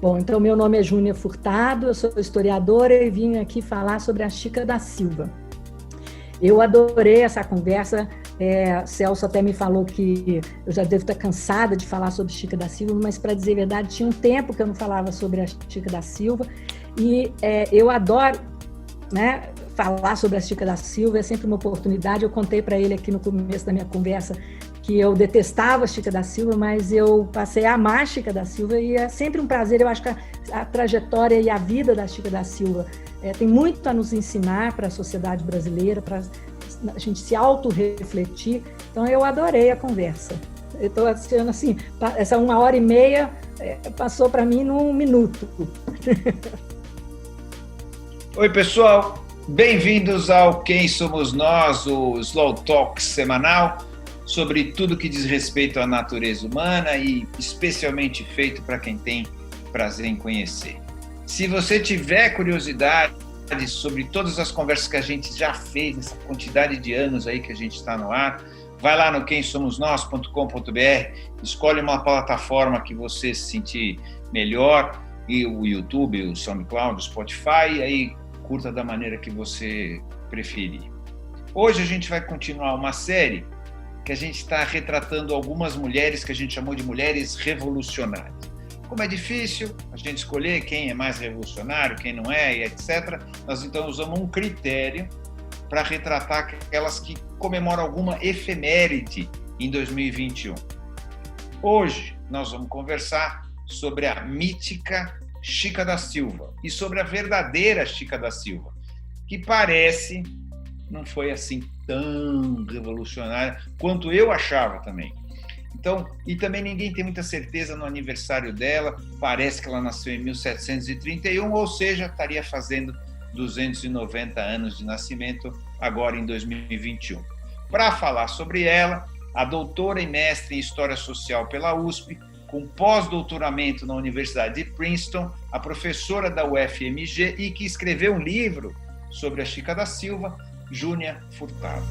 Bom, então meu nome é Júnia Furtado, eu sou historiadora e vim aqui falar sobre a Chica da Silva. Eu adorei essa conversa, Celso até me falou que eu já devo estar cansada de falar sobre Chica da Silva, mas para dizer a verdade, tinha um tempo que eu não falava sobre a Chica da Silva e eu adoro, né, falar sobre a Chica da Silva, é sempre uma oportunidade. Eu contei para ele aqui no começo da minha conversa que eu detestava a Chica da Silva, mas eu passei a amar a Chica da Silva e é sempre um prazer. Eu acho que a trajetória e a vida da Chica da Silva tem muito a nos ensinar para a sociedade brasileira, para a gente se auto-refletir. Então, eu adorei a conversa. Eu estou achando assim, essa 1h30 passou para mim num minuto. Oi, pessoal. Bem-vindos ao Quem Somos Nós, o Slow Talk semanal, sobre tudo que diz respeito à natureza humana e especialmente feito para quem tem prazer em conhecer. Se você tiver curiosidade sobre todas as conversas que a gente já fez, nessa quantidade de anos aí que a gente está no ar, vai lá no quemsomosnós.com.br, escolhe uma plataforma que você se sentir melhor, e o YouTube, o SoundCloud, o Spotify, e aí curta da maneira que você preferir. Hoje a gente vai continuar uma série que a gente está retratando algumas mulheres que a gente chamou de mulheres revolucionárias. Como é difícil a gente escolher quem é mais revolucionário, quem não é, e etc., nós então usamos um critério para retratar aquelas que comemoram alguma efeméride em 2021. Hoje nós vamos conversar sobre a mítica Chica da Silva e sobre a verdadeira Chica da Silva, que parece não foi assim tão revolucionária quanto eu achava também. Então, e também ninguém tem muita certeza no aniversário dela, parece que ela nasceu em 1731, ou seja, estaria fazendo 290 anos de nascimento agora em 2021. Para falar sobre ela, a doutora e mestre em História Social pela USP, com pós-doutoramento na Universidade de Princeton, a professora da UFMG e que escreveu um livro sobre a Chica da Silva, Júnia Furtado.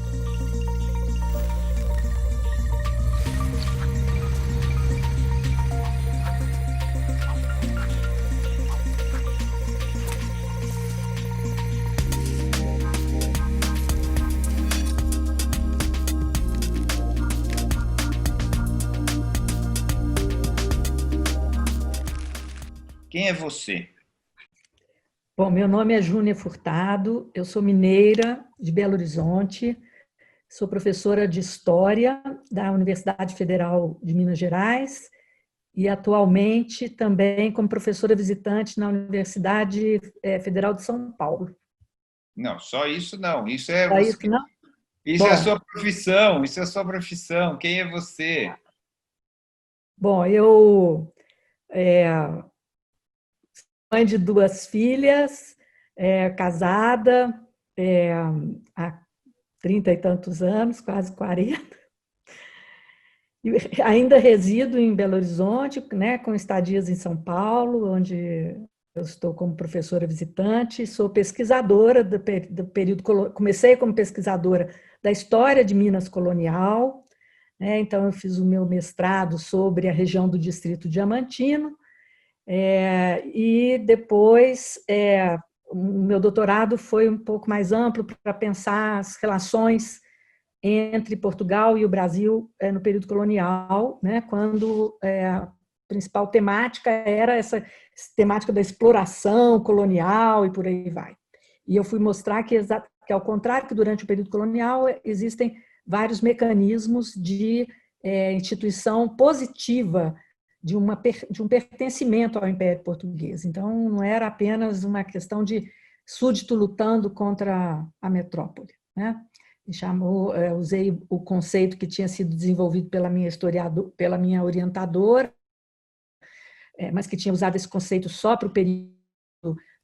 Quem é você? Bom, meu nome é Júnia Furtado, eu sou mineira de Belo Horizonte, sou professora de História da Universidade Federal de Minas Gerais e atualmente também como professora visitante na Universidade Federal de São Paulo. Não, só isso não, isso é Só você. isso, não? Isso é a sua profissão, isso é a sua profissão. Quem é você? Bom, eu mãe de 2 filhas, casada há 30 e tantos anos, quase 40. E ainda resido em Belo Horizonte, né, com estadias em São Paulo, onde eu estou como professora visitante, sou pesquisadora do período, comecei como pesquisadora da história de Minas colonial, né, então eu fiz o meu mestrado sobre a região do Distrito Diamantino, e depois o meu doutorado foi um pouco mais amplo para pensar as relações entre Portugal e o Brasil no período colonial, né, quando a principal temática era essa temática da exploração colonial e por aí vai. E eu fui mostrar que ao contrário que durante o período colonial existem vários mecanismos de instituição positiva de um pertencimento ao Império Português. Então, não era apenas uma questão de súdito lutando contra a metrópole, né? Usei o conceito que tinha sido desenvolvido pela minha orientadora, mas que tinha usado esse conceito só para o período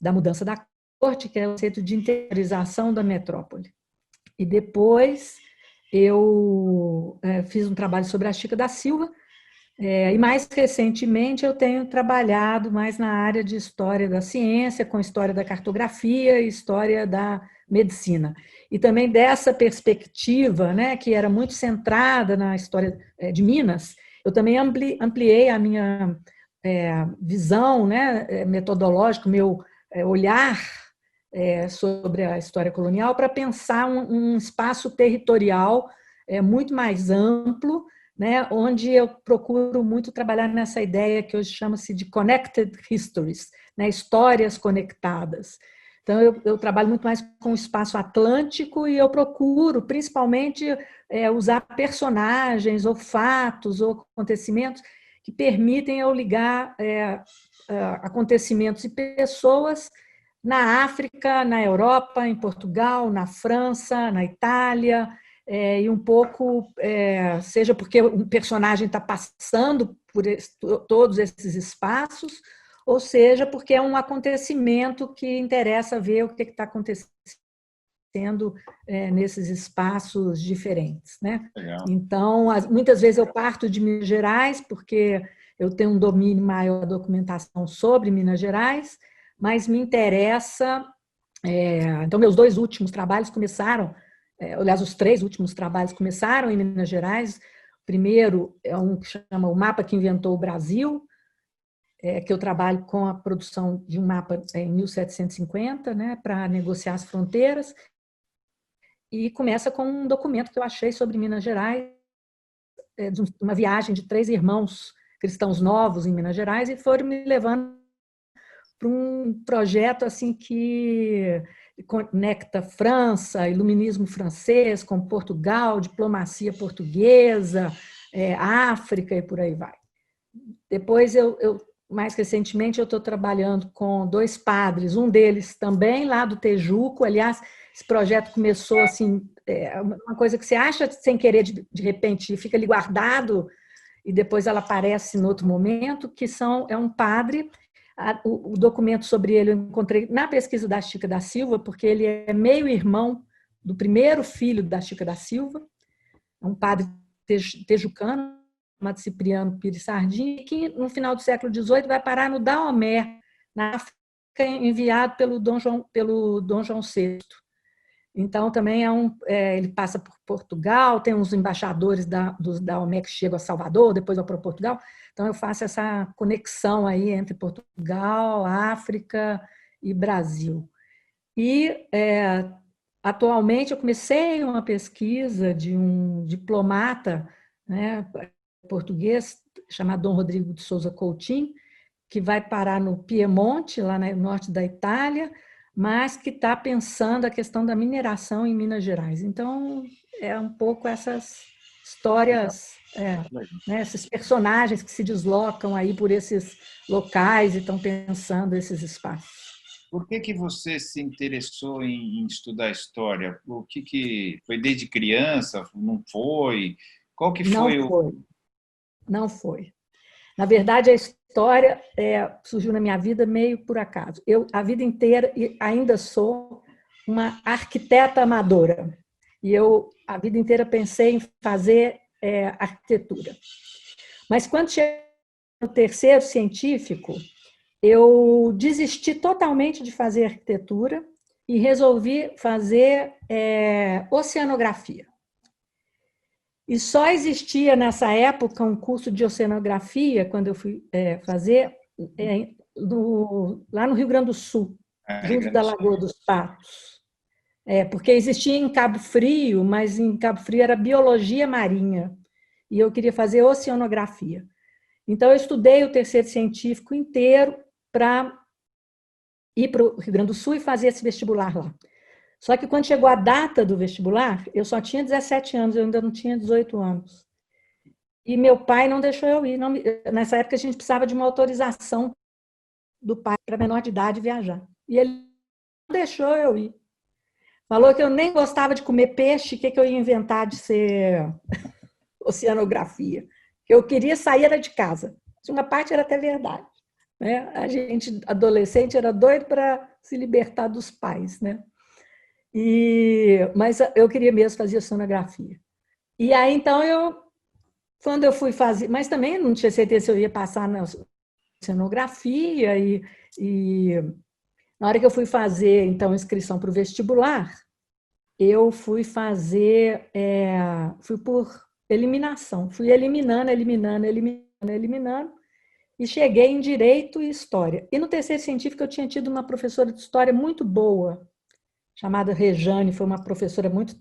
da mudança da corte, que é o conceito de interiorização da metrópole. E depois eu fiz um trabalho sobre a Chica da Silva, e mais recentemente eu tenho trabalhado mais na área de história da ciência, com história da cartografia e história da medicina. E também dessa perspectiva, né, que era muito centrada na história de Minas, eu também ampliei a minha visão, né, metodológica, meu olhar sobre a história colonial para pensar um espaço territorial muito mais amplo, né, onde eu procuro muito trabalhar nessa ideia que hoje chama-se de connected histories, né, histórias conectadas. Então, eu trabalho muito mais com o espaço atlântico e eu procuro, principalmente, usar personagens, ou fatos, ou acontecimentos que permitem eu ligar acontecimentos e pessoas na África, na Europa, em Portugal, na França, na Itália, e um pouco, seja porque um personagem está passando por todos esses espaços, ou seja, porque é um acontecimento que interessa ver o que está acontecendo nesses espaços diferentes, né? Legal. Então, muitas vezes eu parto de Minas Gerais, porque eu tenho um domínio maior da documentação sobre Minas Gerais, mas me interessa... então, meus 2 últimos trabalhos começaram, aliás, os 3 últimos trabalhos começaram em Minas Gerais. O primeiro é um que chama O Mapa que Inventou o Brasil, que eu trabalho com a produção de um mapa em 1750, né, para negociar as fronteiras, e começa com um documento que eu achei sobre Minas Gerais, de uma viagem de 3 irmãos cristãos novos em Minas Gerais, e foram me levando para um projeto assim que conecta França, iluminismo francês com Portugal, diplomacia portuguesa, África e por aí vai. Depois, mais recentemente, eu estou trabalhando com 2 padres, um deles também lá do Tejuco. Aliás, esse projeto começou assim, uma coisa que você acha sem querer, de repente, fica ali guardado e depois ela aparece em outro momento, que é um padre. O documento sobre ele eu encontrei na pesquisa da Chica da Silva, porque ele é meio-irmão do primeiro filho da Chica da Silva, é um padre tejucano, chamado Cipriano Pires Sardinha, que no final do século XVIII vai parar no Daomé, na África, enviado pelo Dom João VI. Então, também ele passa por Portugal, tem uns embaixadores do Daomé que chegam a Salvador, depois vão para Portugal. Então, eu faço essa conexão aí entre Portugal, África e Brasil. E, atualmente, eu comecei uma pesquisa de um diplomata, né, português, chamado Dom Rodrigo de Souza Coutinho, que vai parar no Piemonte, lá no norte da Itália, mas que está pensando a questão da mineração em Minas Gerais. Então, é um pouco essas histórias, né, esses personagens que se deslocam aí por esses locais e estão pensando esses espaços. Por que você se interessou em estudar história? O que foi desde criança? Não foi? Qual que foi Não foi. Não foi. Na verdade, a história surgiu na minha vida meio por acaso. Eu, a vida inteira, ainda sou uma arquiteta amadora. E eu, a vida inteira, pensei em fazer arquitetura. Mas quando cheguei no terceiro científico, eu desisti totalmente de fazer arquitetura e resolvi fazer oceanografia. E só existia nessa época um curso de oceanografia, quando eu fui fazer, lá no Rio Grande do Sul, junto da Lagoa dos Patos. Porque existia em Cabo Frio, mas em Cabo Frio era biologia marinha, e eu queria fazer oceanografia. Então, eu estudei o terceiro científico inteiro para ir para o Rio Grande do Sul e fazer esse vestibular lá. Só que quando chegou a data do vestibular, eu só tinha 17 anos, eu ainda não tinha 18 anos. E meu pai não deixou eu ir. Nessa época, a gente precisava de uma autorização do pai para menor de idade viajar. E ele não deixou eu ir. Falou que eu nem gostava de comer peixe, que eu ia inventar de ser oceanografia. Que eu queria sair era de casa. Uma parte era até verdade. Né? A gente, adolescente, era doido para se libertar dos pais, né? Mas eu queria mesmo fazer sonografia. E aí, então, quando eu fui fazer... Mas também não tinha certeza se eu ia passar na sonografia. E na hora que eu fui fazer, então, inscrição para o vestibular, eu fui fazer... fui por eliminação. Fui eliminando. e cheguei em Direito e História. E no terceiro científico eu tinha tido uma professora de História muito boa, chamada Rejane, foi uma professora muito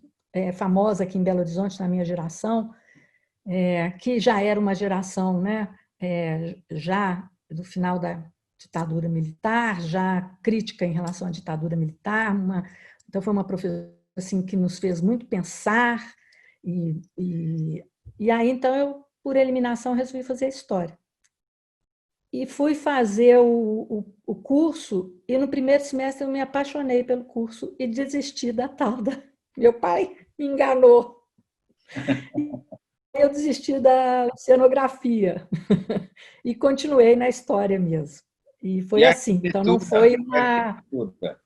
famosa aqui em Belo Horizonte, na minha geração, que já era uma geração, né, já do final da ditadura militar, já crítica em relação à ditadura militar, então foi uma professora assim, que nos fez muito pensar, e aí então eu, por eliminação, resolvi fazer História. E fui fazer o curso, e no primeiro semestre eu me apaixonei pelo curso e desisti da tal da... Meu pai me enganou. Eu desisti da oceanografia e continuei na História mesmo. E E foi a assim. Então, não foi arquitetura? uma...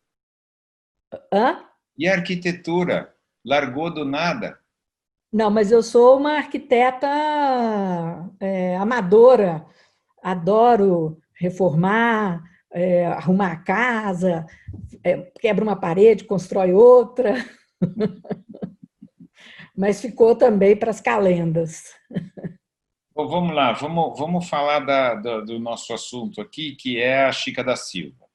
Hã? E a arquitetura? Largou do nada? Não, mas eu sou uma arquiteta amadora. Adoro reformar, arrumar a casa, quebra uma parede, constrói outra. Mas ficou também para as calendas. Bom, vamos lá, vamos falar do nosso assunto aqui, que é a Chica da Silva.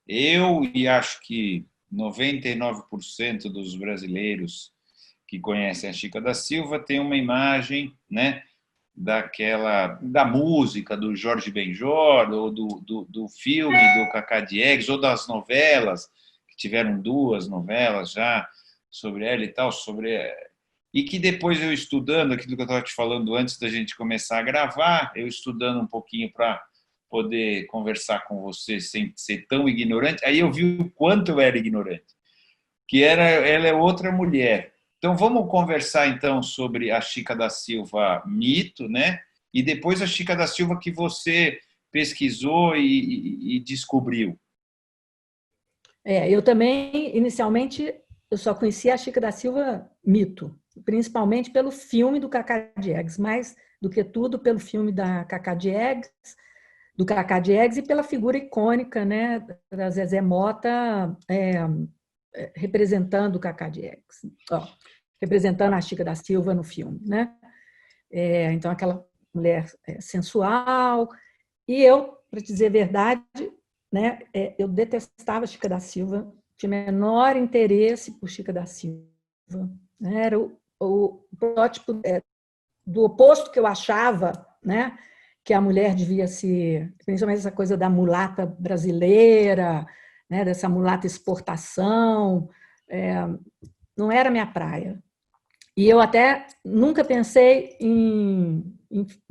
Eu e acho que 99% dos brasileiros que conhecem a Chica da Silva têm uma imagem, né, da música do Jorge Benjor, ou do filme do Cacá Diegues, ou das novelas, que tiveram 2 novelas já sobre ela e tal, e que depois eu estudando aquilo que eu estava te falando antes da gente começar a gravar, eu estudando um pouquinho para poder conversar com você sem ser tão ignorante, aí eu vi o quanto eu era ignorante, ela é outra mulher. Então vamos conversar então sobre a Chica da Silva mito, né? E depois a Chica da Silva que você pesquisou e descobriu. Eu também, inicialmente, eu só conhecia a Chica da Silva mito, principalmente pelo filme do Cacá Diegues, mais do que tudo pelo filme do Cacá Diegues e pela figura icônica, né, da Zezé Mota representando o Cacá Diegues, representando a Chica da Silva no filme, né? Então, aquela mulher sensual. E eu, para dizer a verdade, né, eu detestava Chica da Silva, tinha menor interesse por Chica da Silva. Né? Era o protótipo do oposto que eu achava, né, que a mulher devia ser, principalmente essa coisa da mulata brasileira, né, dessa mulata exportação, não era minha praia. E eu até nunca pensei em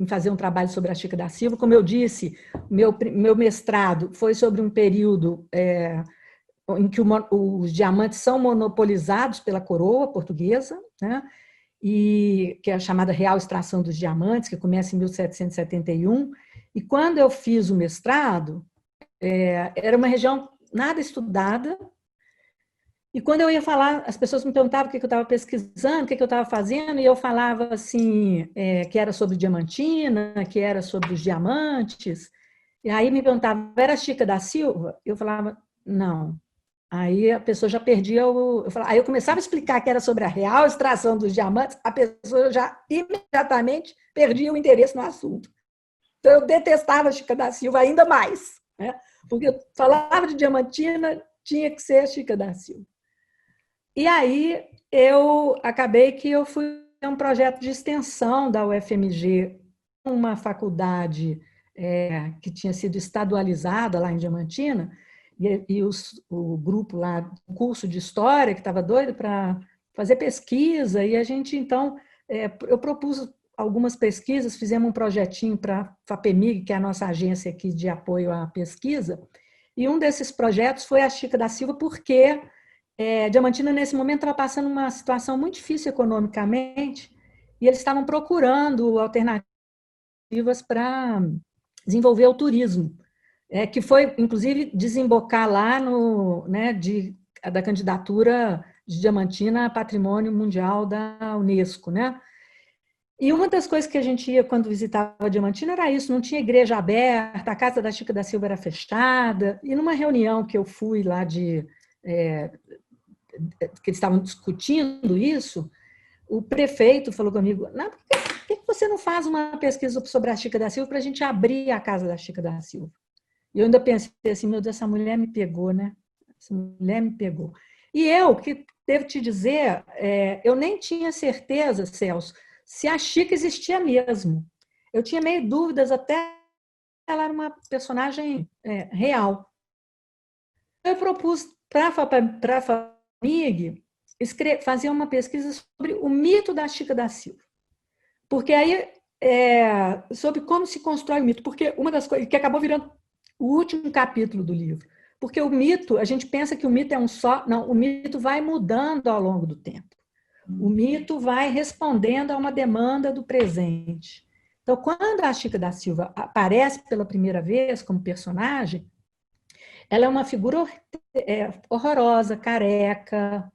fazer um trabalho sobre a Chica da Silva. Como eu disse, meu mestrado foi sobre um período em que os diamantes são monopolizados pela coroa portuguesa, né? E que é a chamada Real Extração dos Diamantes, que começa em 1771. E quando eu fiz o mestrado, era uma região nada estudada. E quando eu ia falar, as pessoas me perguntavam o que eu estava pesquisando, o que eu estava fazendo, e eu falava assim, que era sobre Diamantina, que era sobre os diamantes. E aí me perguntavam, era Chica da Silva? Eu falava, não. Aí a pessoa já perdia aí eu começava a explicar que era sobre a real extração dos diamantes, a pessoa já imediatamente perdia o interesse no assunto. Então eu detestava a Chica da Silva ainda mais, né? Porque eu falava de Diamantina, tinha que ser a Chica da Silva. E aí eu acabei que eu fui a um projeto de extensão da UFMG, uma faculdade que tinha sido estadualizada lá em Diamantina, e o grupo lá, o curso de História, que estava doido para fazer pesquisa, e a gente, então, eu propus algumas pesquisas, fizemos um projetinho para a FAPEMIG, que é a nossa agência aqui de apoio à pesquisa, e um desses projetos foi a Chica da Silva, porque Diamantina, nesse momento, estava passando uma situação muito difícil economicamente, e eles estavam procurando alternativas para desenvolver o turismo, que foi, inclusive, desembocar lá da candidatura de Diamantina a Patrimônio Mundial da Unesco, né? E uma das coisas que a gente ia quando visitava Diamantina era isso, não tinha igreja aberta, a casa da Chica da Silva era fechada, e numa reunião que eu fui lá que eles estavam discutindo isso, o prefeito falou comigo, não, por que você não faz uma pesquisa sobre a Chica da Silva para a gente abrir a casa da Chica da Silva? E eu ainda pensei assim, meu Deus, essa mulher me pegou, né? Essa mulher me pegou. E eu, que devo te dizer, eu nem tinha certeza, Celso, se a Chica existia mesmo. Eu tinha meio dúvidas, até ela era uma personagem real. Eu propus para a FAMIG fazer uma pesquisa sobre o mito da Chica da Silva. Porque aí, sobre como se constrói o mito, porque uma das coisas que acabou virando o último capítulo do livro, porque o mito, a gente pensa que o mito é um só, não, o mito vai mudando ao longo do tempo. O mito vai respondendo a uma demanda do presente. Então, quando a Chica da Silva aparece pela primeira vez como personagem, ela é uma figura horrorosa, careca,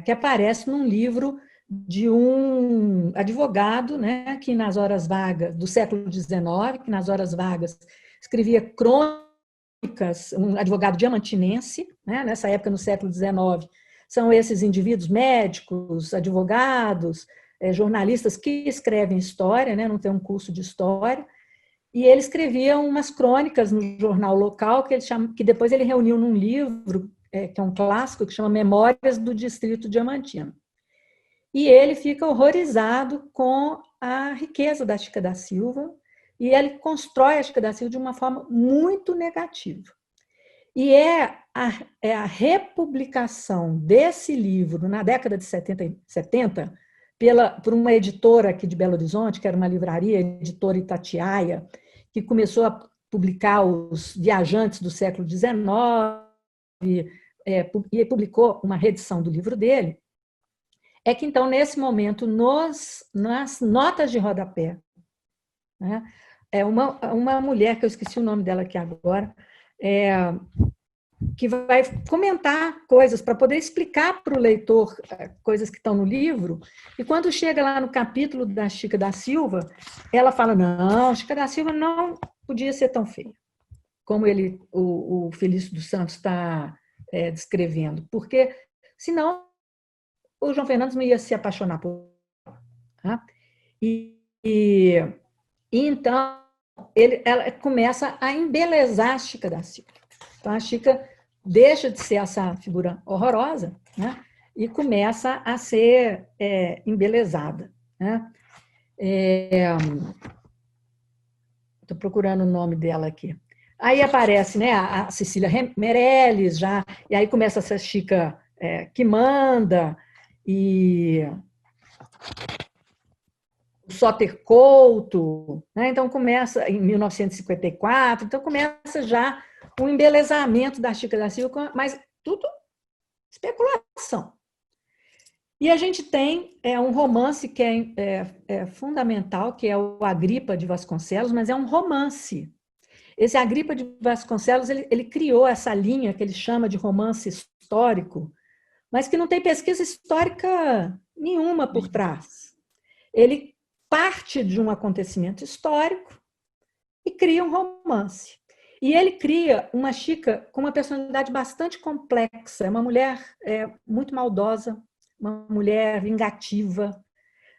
que aparece num livro de um advogado, né, que nas horas vagas do século XIX, que nas horas vagas escrevia crônicas, um advogado diamantinense, né, nessa época, no século XIX, são esses indivíduos médicos, advogados, jornalistas que escrevem história, né, não tem um curso de história, e ele escrevia umas crônicas no jornal local que depois ele reuniu num livro, que é um clássico, que chama Memórias do Distrito Diamantino. E ele fica horrorizado com a riqueza da Chica da Silva, e ele constrói a Chica da Silva de uma forma muito negativa. E a republicação desse livro, na década de 70 por uma editora aqui de Belo Horizonte, que era uma livraria, a editora Itatiaia, que começou a publicar os viajantes do século XIX, e publicou uma reedição do livro dele, é que, então, nesse momento, nas notas de rodapé, né, uma mulher, que eu esqueci o nome dela aqui agora, que vai comentar coisas para poder explicar para o leitor coisas que estão no livro, e quando chega lá no capítulo da Chica da Silva, ela fala, não, Chica da Silva não podia ser tão feia, como o Felício dos Santos está descrevendo, porque senão o João Fernandes não ia se apaixonar por ela. Tá? E então ela começa a embelezar a Chica da Silva. Então, a Chica deixa de ser essa figura horrorosa, né, e começa a ser embelezada. Né? Estou procurando o nome dela aqui. Aí aparece, né, a Cecília Meirelles, já, e aí começa essa Chica que manda, e o Soter Couto, né? Então começa em 1954, então começa já um embelezamento da Chica da Silva, mas tudo especulação. E a gente tem um romance que é fundamental, que é o Agripa de Vasconcelos, mas é um romance. Esse Agripa de Vasconcelos, ele criou essa linha que ele chama de romance histórico, mas que não tem pesquisa histórica nenhuma por trás. Ele parte de um acontecimento histórico e cria um romance. E ele cria uma Chica com uma personalidade bastante complexa, é uma mulher muito maldosa, uma mulher vingativa,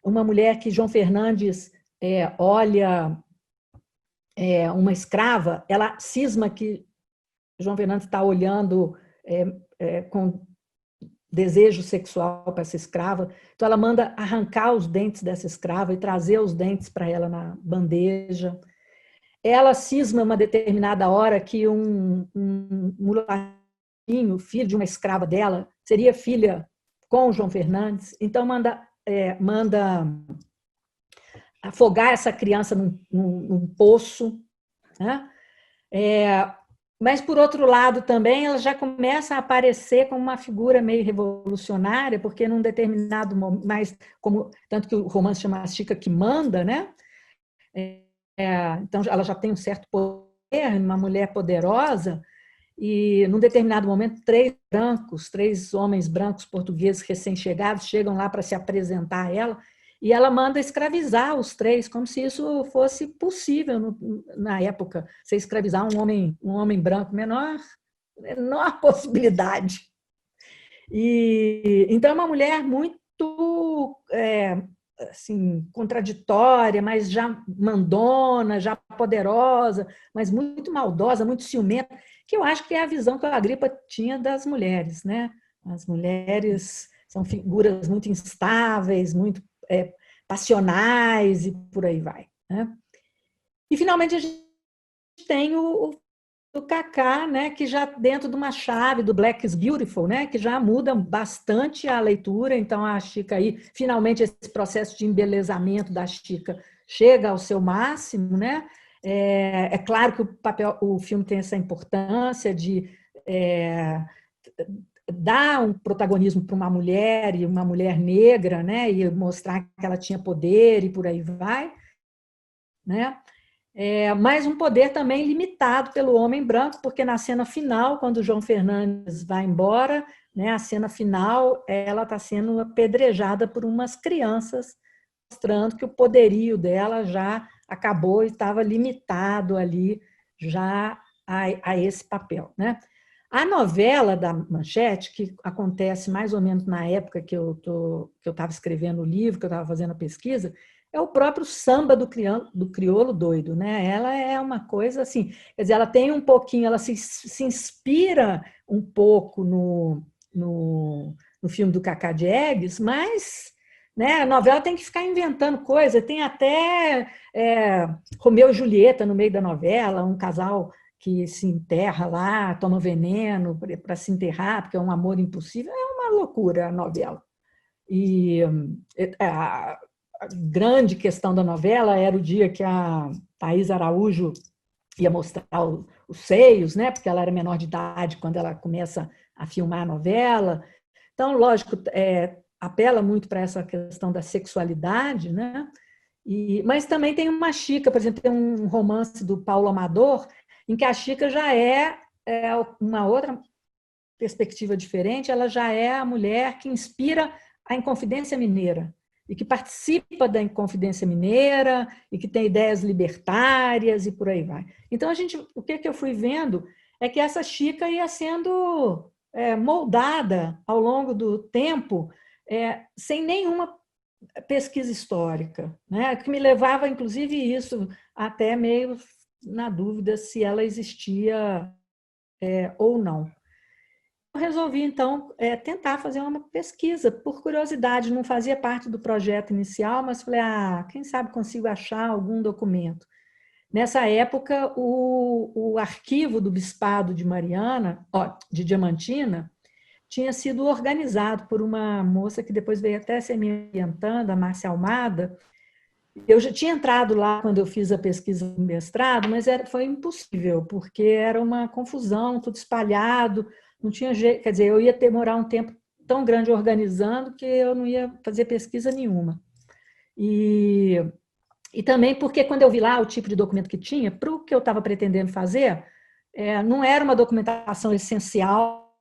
uma mulher que João Fernandes olha uma escrava, ela cisma que João Fernandes está olhando com desejo sexual para essa escrava, então ela manda arrancar os dentes dessa escrava e trazer os dentes para ela na bandeja. Ela cisma uma determinada hora que um mulatinho, filho de uma escrava dela, seria filha com o João Fernandes, então manda afogar essa criança num poço, né? Mas, por outro lado, também, ela já começa a aparecer como uma figura meio revolucionária, porque num determinado momento, tanto que o romance chama a Chica que manda, né? Então, ela já tem um certo poder, uma mulher poderosa, e num determinado momento, três homens brancos portugueses recém-chegados chegam lá para se apresentar a ela, e ela manda escravizar os três, como se isso fosse possível na época, você escravizar um homem branco, menor possibilidade. Então, é uma mulher muito assim, contraditória, mas já mandona, já poderosa, mas muito maldosa, muito ciumenta, que eu acho que é a visão que a Agripa tinha das mulheres, né? As mulheres são figuras muito instáveis, muito passionais e por aí vai, né? E finalmente a gente tem o Kaká, né, que já dentro de uma chave do Black is Beautiful, né, que já muda bastante a leitura. Então a Chica aí, finalmente esse processo de embelezamento da Chica chega ao seu máximo, né? É claro que o filme tem essa importância de dar um protagonismo para uma mulher e uma mulher negra, né, e mostrar que ela tinha poder e por aí vai, né? Mas um poder também limitado pelo homem branco, porque na cena final, quando o João Fernandes vai embora, né, a cena final, ela está sendo apedrejada por umas crianças, mostrando que o poderio dela já acabou e estava limitado ali já a esse papel, né? A novela da Manchete, que acontece mais ou menos na época que eu estava escrevendo o livro, que eu estava fazendo a pesquisa, é o próprio samba do crioulo doido, né? Ela é uma coisa assim, quer dizer, ela tem um pouquinho, ela se inspira um pouco no filme do Cacá Diegues, mas, né, a novela tem que ficar inventando coisa, tem até Romeu e Julieta no meio da novela, um casal que se enterra lá, toma veneno para se enterrar, porque é um amor impossível, é uma loucura a novela. E a grande questão da novela era o dia que a Thaís Araújo ia mostrar os seios, né? Porque ela era menor de idade quando ela começa a filmar a novela. Então, lógico, apela muito para essa questão da sexualidade, né? Mas também tem uma Chica, por exemplo, tem um romance do Paulo Amador, em que a Chica já é uma outra perspectiva diferente, ela já é a mulher que inspira a Inconfidência Mineira, e que participa da Inconfidência Mineira, e que tem ideias libertárias, e por aí vai. Então, o que eu fui vendo é que essa Chica ia sendo moldada ao longo do tempo, sem nenhuma pesquisa histórica, né? Que me levava, inclusive, isso até meio na dúvida se ela existia ou não. Eu resolvi, então, tentar fazer uma pesquisa, por curiosidade, não fazia parte do projeto inicial, mas falei, quem sabe consigo achar algum documento. Nessa época, o arquivo do Bispado de Mariana, de Diamantina, tinha sido organizado por uma moça que depois veio até ser me orientando, a Márcia Almada. Eu já tinha entrado lá quando eu fiz a pesquisa do mestrado, mas foi impossível, porque era uma confusão, tudo espalhado, não tinha jeito, quer dizer, eu ia demorar um tempo tão grande organizando que eu não ia fazer pesquisa nenhuma. E também porque quando eu vi lá o tipo de documento que tinha, para o que eu estava pretendendo fazer, não era uma documentação essencial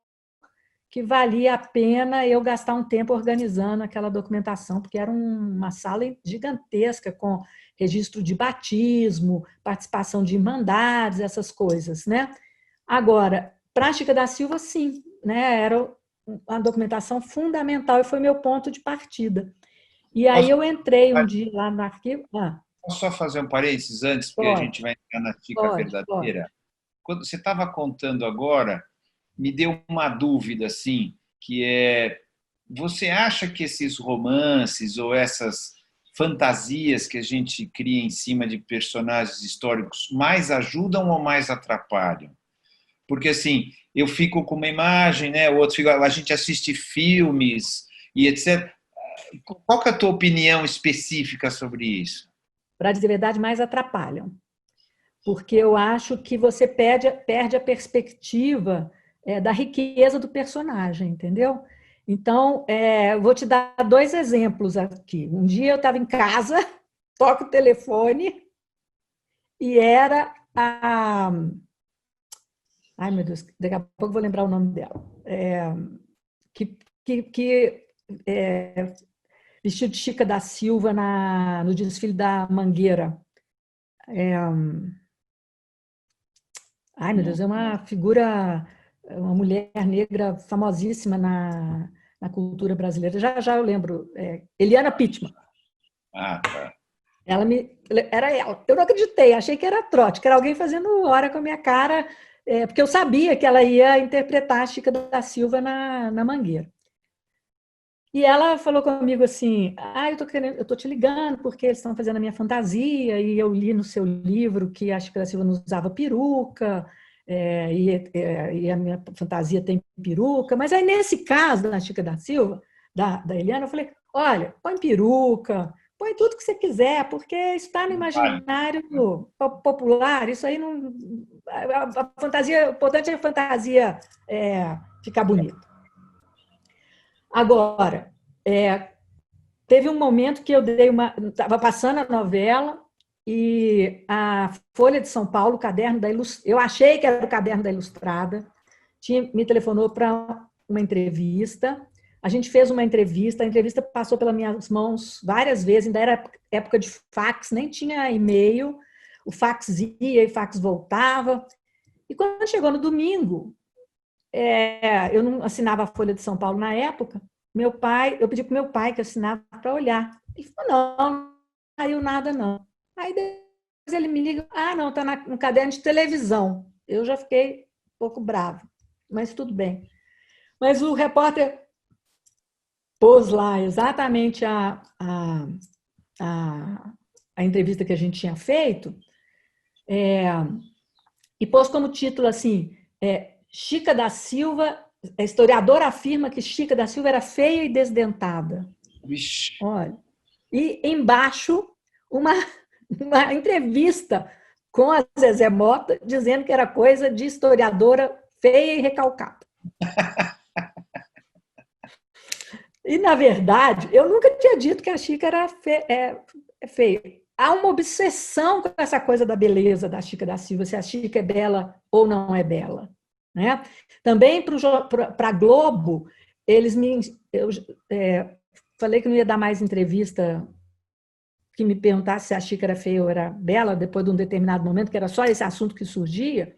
que valia a pena eu gastar um tempo organizando aquela documentação, porque era uma sala gigantesca, com registro de batismo, participação de irmandades, essas coisas, né? Agora, para Chica da Silva, sim, né? Era uma documentação fundamental e foi meu ponto de partida. E aí eu entrei um dia lá no arquivo. Posso só fazer um parênteses antes, porque a gente vai entrar na Chica verdadeira? Pode. Quando você estava contando agora, me deu uma dúvida, assim, que você acha que esses romances ou essas fantasias que a gente cria em cima de personagens históricos mais ajudam ou mais atrapalham? Porque, assim, eu fico com uma imagem, né? O outro fica, a gente assiste filmes e etc. Qual que é a tua opinião específica sobre isso? Para dizer a verdade, mais atrapalham. Porque eu acho que você perde a perspectiva da riqueza do personagem, entendeu? Então, vou te dar 2 exemplos aqui. Um dia eu estava em casa, toco o telefone e era a... Ai, meu Deus, daqui a pouco eu vou lembrar o nome dela. Vestido de Chica da Silva no desfile da Mangueira. Ai, meu Deus, é uma figura, uma mulher negra famosíssima na cultura brasileira. Já eu lembro. Eliana Pittman. Ah, tá. Era ela. Eu não acreditei, achei que era trote, que era alguém fazendo hora com a minha cara, porque eu sabia que ela ia interpretar a Chica da Silva na Mangueira. E ela falou comigo assim: eu tô te ligando porque eles estão fazendo a minha fantasia e eu li no seu livro que a Chica da Silva não usava peruca, e a minha fantasia tem peruca. Mas aí, nesse caso da Chica da Silva, da Eliana, eu falei: olha, põe peruca, põe tudo que você quiser, porque está no Vale. imaginário popular. Isso aí não. A fantasia, o importante é a fantasia ficar bonita. Agora, teve um momento que eu estava passando a novela e a Folha de São Paulo, o caderno eu achei que era o caderno da Ilustrada, me telefonou para uma entrevista. A gente fez uma entrevista, a entrevista passou pelas minhas mãos várias vezes, ainda era época de fax, nem tinha e-mail, o fax ia e o fax voltava. E quando chegou no domingo, eu não assinava a Folha de São Paulo na época, eu pedi para o meu pai que assinava para olhar. Ele falou, não saiu nada, não. Aí depois ele me liga, não, está no caderno de televisão. Eu já fiquei um pouco bravo, mas tudo bem. Mas o repórter pôs lá exatamente a entrevista que a gente tinha feito, e pôs como título assim, Chica da Silva, a historiadora afirma que Chica da Silva era feia e desdentada. Vixe. Olha, e embaixo uma entrevista com a Zezé Mota dizendo que era coisa de historiadora feia e recalcada. E, na verdade, eu nunca tinha dito que a Chica era feia. Há uma obsessão com essa coisa da beleza da Chica da Silva, se a Chica é bela ou não é bela. Né? Também para a Globo, eu falei que não ia dar mais entrevista que me perguntasse se a Chica era feia ou era bela, depois de um determinado momento, que era só esse assunto que surgia.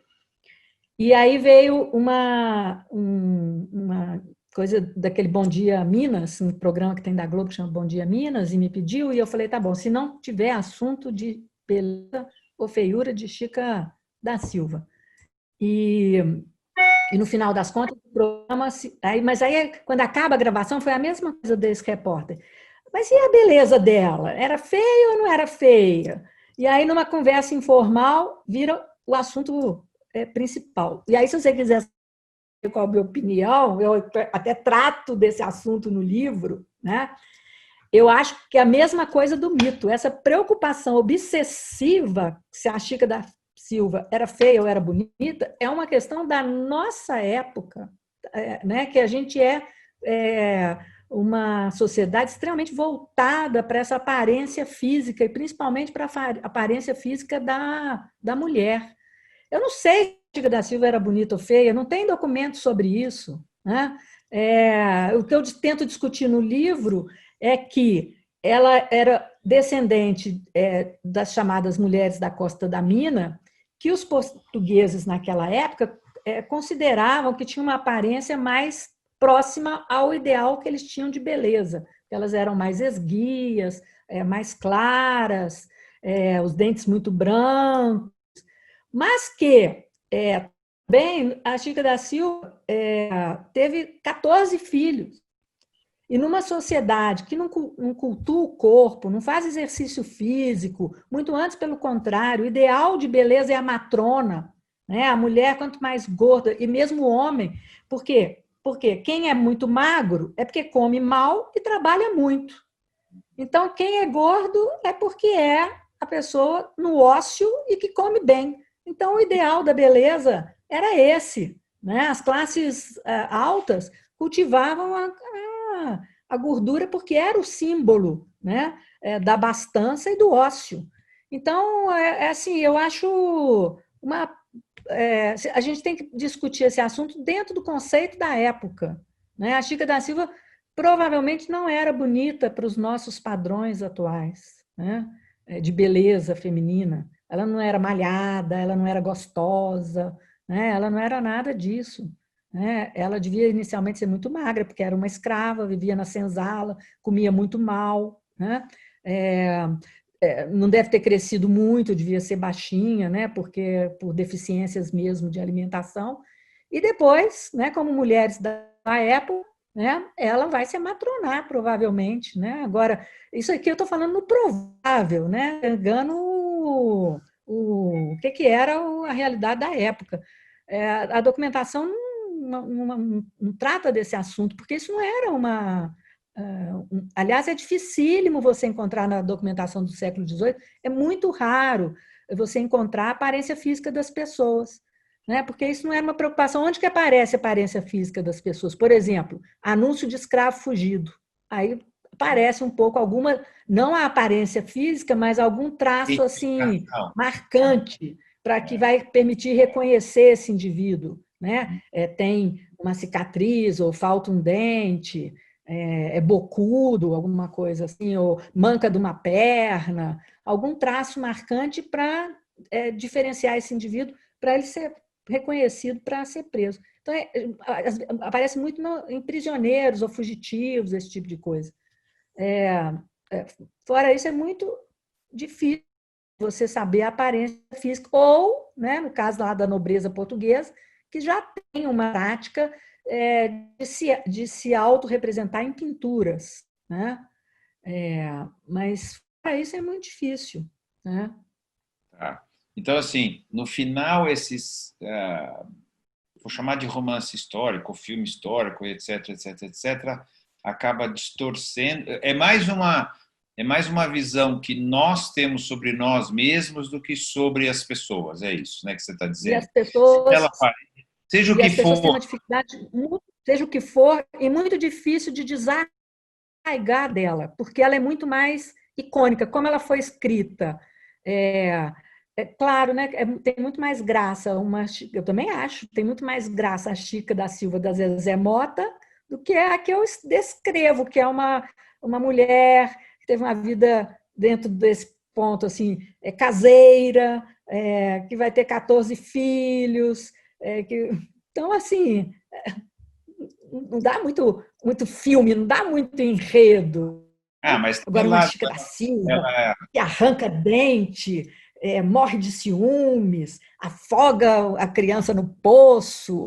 E aí veio uma coisa daquele Bom Dia Minas, um programa que tem da Globo que chama Bom Dia Minas, e me pediu, e eu falei, tá bom, se não tiver assunto de beleza ou feiura de Chica da Silva. E no final das contas, o programa... Mas aí, quando acaba a gravação, foi a mesma coisa desse repórter. Mas e a beleza dela? Era feia ou não era feia? E aí, numa conversa informal, vira o assunto principal. E aí, se você quiser saber qual a minha opinião, eu até trato desse assunto no livro, né? Eu acho que é a mesma coisa do mito. Essa preocupação obsessiva, se a Chica da Silva era feia ou era bonita, é uma questão da nossa época, né? Que a gente uma sociedade extremamente voltada para essa aparência física, e principalmente para a aparência física da mulher. Eu não sei se a Chica da Silva era bonita ou feia, não tem documento sobre isso. Né? O que eu tento discutir no livro é que ela era descendente das chamadas mulheres da Costa da Mina, que os portugueses, naquela época, consideravam que tinha uma aparência mais próxima ao ideal que eles tinham de beleza. Elas eram mais esguias, mais claras, os dentes muito brancos, mas que bem, a Chica da Silva teve 14 filhos. E numa sociedade que não cultua o corpo, não faz exercício físico, muito antes, pelo contrário, o ideal de beleza é a matrona, né? A mulher, quanto mais gorda, e mesmo o homem. Por quê? Porque quem é muito magro é porque come mal e trabalha muito. Então, quem é gordo é porque é a pessoa no ócio e que come bem. Então, o ideal da beleza era esse. Né? As classes altas cultivavam a gordura porque era o símbolo, né? Da abastança e do ócio. Então, assim, eu acho a gente tem que discutir esse assunto dentro do conceito da época. Né? A Chica da Silva provavelmente não era bonita para os nossos padrões atuais, né? De beleza feminina. Ela não era malhada, ela não era gostosa, né? Ela não era nada disso. Né? Ela devia inicialmente ser muito magra, porque era uma escrava, vivia na senzala, comia muito mal. Né? Não deve ter crescido muito, devia ser baixinha, né? Porque por deficiências mesmo de alimentação. E depois, né, como mulheres da época, né, ela vai se matronar, provavelmente. Né? Agora, isso aqui eu estou falando no provável, né? Pegando o que era a realidade da época. A documentação não trata desse assunto, porque isso não era uma. Aliás, é dificílimo você encontrar na documentação do século XVIII, é muito raro você encontrar a aparência física das pessoas, né? Porque isso não era uma preocupação. Onde que aparece a aparência física das pessoas? Por exemplo, anúncio de escravo fugido. Aí aparece um pouco alguma, não a aparência física, mas algum traço assim marcante para que vai permitir reconhecer esse indivíduo, né? Tem uma cicatriz ou falta um dente, é bocudo, alguma coisa assim, ou manca de uma perna, algum traço marcante para diferenciar esse indivíduo, para ele ser reconhecido, para ser preso. Então, aparece muito em prisioneiros ou fugitivos, esse tipo de coisa. Fora isso, é muito difícil você saber a aparência física, ou, né, no caso lá da nobreza portuguesa, que já tem uma prática de se autorrepresentar em pinturas, né? Mas para isso é muito difícil, né? Tá. Então, assim, no final, vou chamar de romance histórico, filme histórico, etc, etc, etc, acaba distorcendo. É mais uma visão que nós temos sobre nós mesmos do que sobre as pessoas. É isso, né, que você está E dizendo. as pessoas, Seja o que têm for. uma dificuldade, seja o que for, e muito difícil de desarraigar dela, porque ela é muito mais icônica, como ela foi escrita. Claro, né? Tem muito mais graça. Eu também acho, tem muito mais graça a Chica da Silva da Zezé Mota do que a que eu descrevo, que é uma mulher que teve uma vida dentro desse ponto assim, caseira, que vai ter 14 filhos. Então, assim, não dá muito filme, não dá muito enredo. Mas Agora, uma Chica da Silva, ela, que arranca dente, morre de ciúmes, afoga a criança no poço,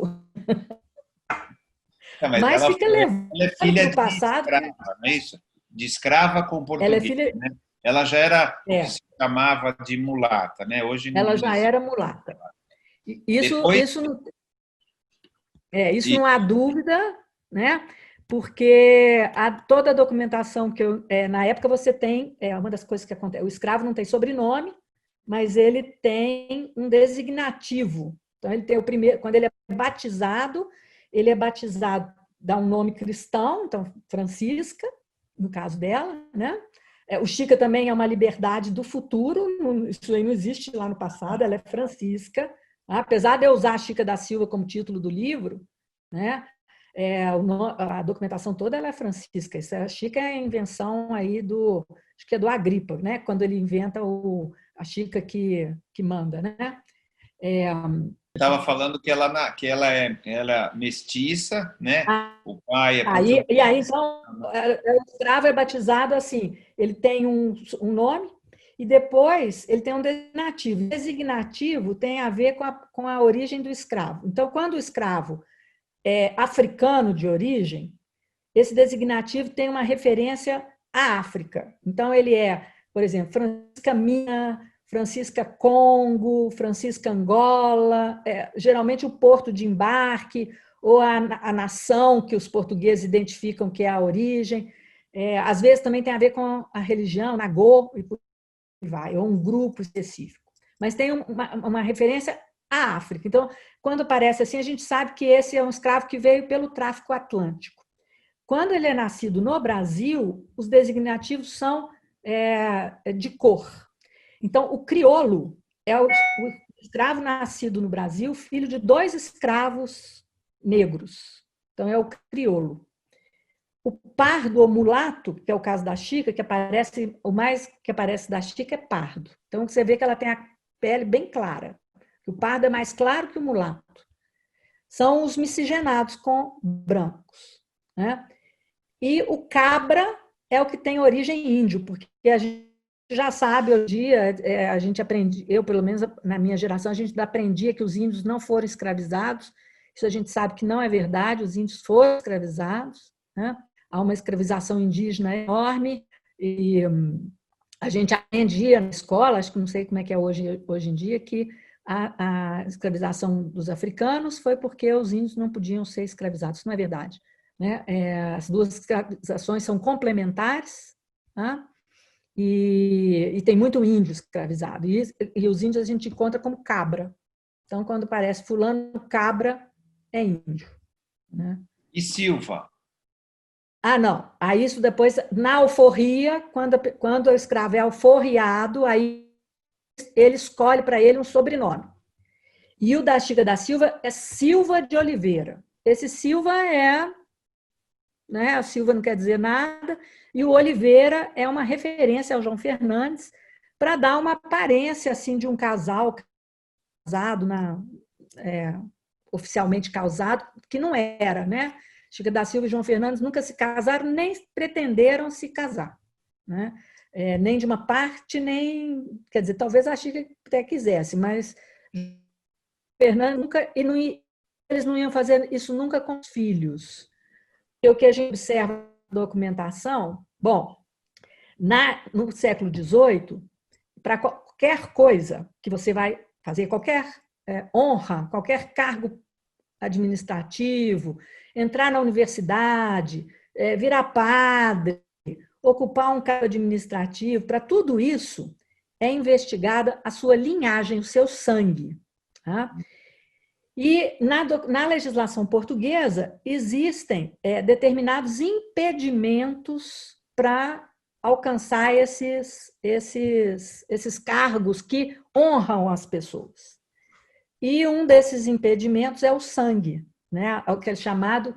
mas mas ela fica levando é para filha o de passado. escrava, não é isso? De escrava com Ela é português, filha. né? Ela já era o que É, se chamava de mulata, né? Hoje ela não já existe. era mulata. Isso, Depois, isso não há dúvida, né? Porque toda a documentação na época você tem, uma das coisas que acontece, o escravo não tem sobrenome, mas ele tem um designativo. Então, ele tem o primeiro, quando ele é batizado, dá um nome cristão, então, Francisca, no caso dela, né? O Chica também é uma liberdade do futuro, isso aí não existe lá no passado, ela é Francisca. Apesar de eu usar a Chica da Silva como título do livro, né? A documentação toda ela é Francisca. A Chica é a invenção aí acho que é do Agripa, né? Quando ele inventa a Chica que manda, né? estava falando que ela é mestiça, né? O pai é E português. aí, então, o escravo é batizado assim, ele tem um nome e depois ele tem um designativo. O designativo tem a ver com a origem do escravo. Então, quando o escravo é africano de origem, esse designativo tem uma referência à África. Então, ele por exemplo, Francisca Mina, Francisca Congo, Francisca Angola, geralmente o porto de embarque ou a nação que os portugueses identificam que é a origem. Às vezes também tem a ver com a religião, Nagô, e por aí vai, ou um grupo específico. Mas tem uma referência à África. Então, quando aparece assim, a gente sabe que esse é um escravo que veio pelo tráfico atlântico. Quando ele é nascido no Brasil, os designativos são de cor. Então, o crioulo é o escravo nascido no Brasil, filho de 2 escravos negros. Então, é o crioulo. O pardo ou mulato, que é o caso da Chica, o mais que aparece da Chica é pardo. Então, você vê que ela tem a pele bem clara. O pardo é mais claro que o mulato. São os miscigenados com brancos, né? E o cabra é o que tem origem índio, porque a gente já sabe hoje em dia, a gente aprende, eu pelo menos na minha geração, a gente aprendia que os índios não foram escravizados. Isso a gente sabe que não é verdade, os índios foram escravizados, né? Há uma escravização indígena enorme, e a gente aprendia na escola, acho que não sei como é que é hoje em dia, que a escravização dos africanos foi porque os índios não podiam ser escravizados. Isso não é verdade, né? As duas escravizações são complementares, né? E tem muito índio escravizado. E os índios a gente encontra como cabra. Então, quando parece fulano cabra, é índio, né? E Silva? Ah, não. Aí isso depois, na alforria, quando o escravo é alforriado, aí ele escolhe para ele um sobrenome. E o da Chica da Silva é Silva de Oliveira. Esse Silva né, a Silva não quer dizer nada, e o Oliveira é uma referência ao João Fernandes para dar uma aparência assim de um casal casado, oficialmente casado, que não era, né? Chica da Silva e João Fernandes nunca se casaram, nem pretenderam se casar, né? Nem de uma parte, nem... Quer dizer, talvez a Chica até quisesse, mas Fernandes nunca... eles não iam fazer isso nunca com os filhos. E o que a gente observa na documentação, bom, no século XVIII, para qualquer coisa que você vai fazer, qualquer honra, qualquer cargo administrativo, entrar na universidade, virar padre, ocupar um cargo administrativo, para tudo isso é investigada a sua linhagem, o seu sangue. Tá? E na legislação portuguesa existem determinados impedimentos para alcançar esses cargos que honram as pessoas. E um desses impedimentos é o sangue, né? O que é chamado,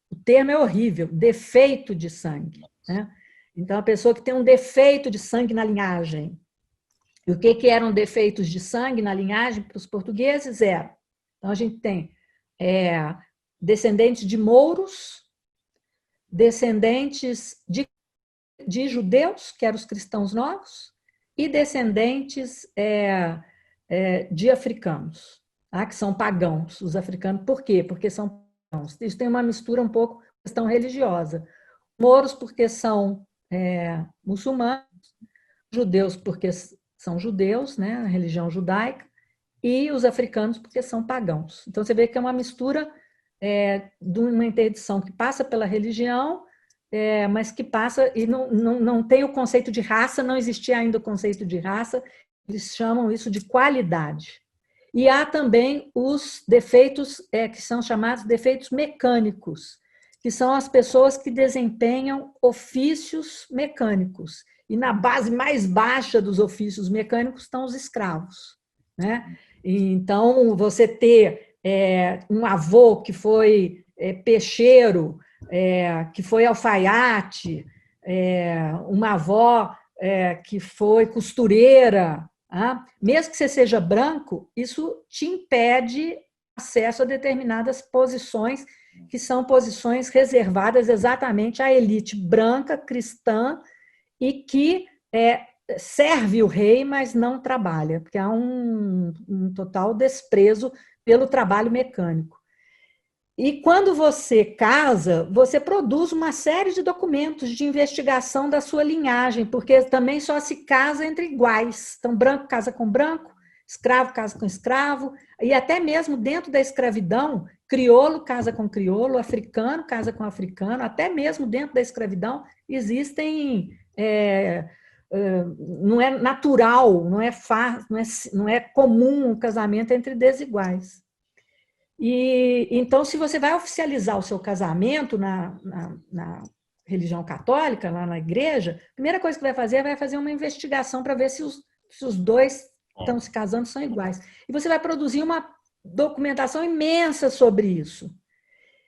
o termo é horrível, defeito de sangue, né? Então, a pessoa que tem um defeito de sangue na linhagem. E o que eram defeitos de sangue na linhagem para os portugueses era? Então, a gente tem descendentes de mouros, descendentes de judeus, que eram os cristãos novos, e descendentes de africanos, tá? Que são pagãos, os africanos. Por quê? Porque são pagãos. Isso tem uma mistura um pouco com questão religiosa. Mouros porque são muçulmanos, judeus porque são judeus, né, a religião judaica, e os africanos porque são pagãos. Então, você vê que é uma mistura de uma interdição que passa pela religião, mas que passa e não tem o conceito de raça, não existia ainda o conceito de raça, eles chamam isso de qualidade. E há também os defeitos que são chamados defeitos mecânicos, que são as pessoas que desempenham ofícios mecânicos. E na base mais baixa dos ofícios mecânicos estão os escravos, né? Então, você ter um avô que foi peixeiro, que foi alfaiate, uma avó que foi costureira, mesmo que você seja branco, isso te impede acesso a determinadas posições, que são posições reservadas exatamente à elite branca, cristã, e que serve o rei, mas não trabalha, porque há um total desprezo pelo trabalho mecânico. E quando você casa, você produz uma série de documentos de investigação da sua linhagem, porque também só se casa entre iguais. Então, branco casa com branco, escravo casa com escravo, e até mesmo dentro da escravidão, crioulo casa com crioulo, africano casa com africano, até mesmo dentro da escravidão existem... não é natural, não é comum um casamento entre desiguais. E então, se você vai oficializar o seu casamento na religião católica, lá na igreja, a primeira coisa que vai fazer uma investigação para ver se os dois estão se casando são iguais. E você vai produzir uma documentação imensa sobre isso.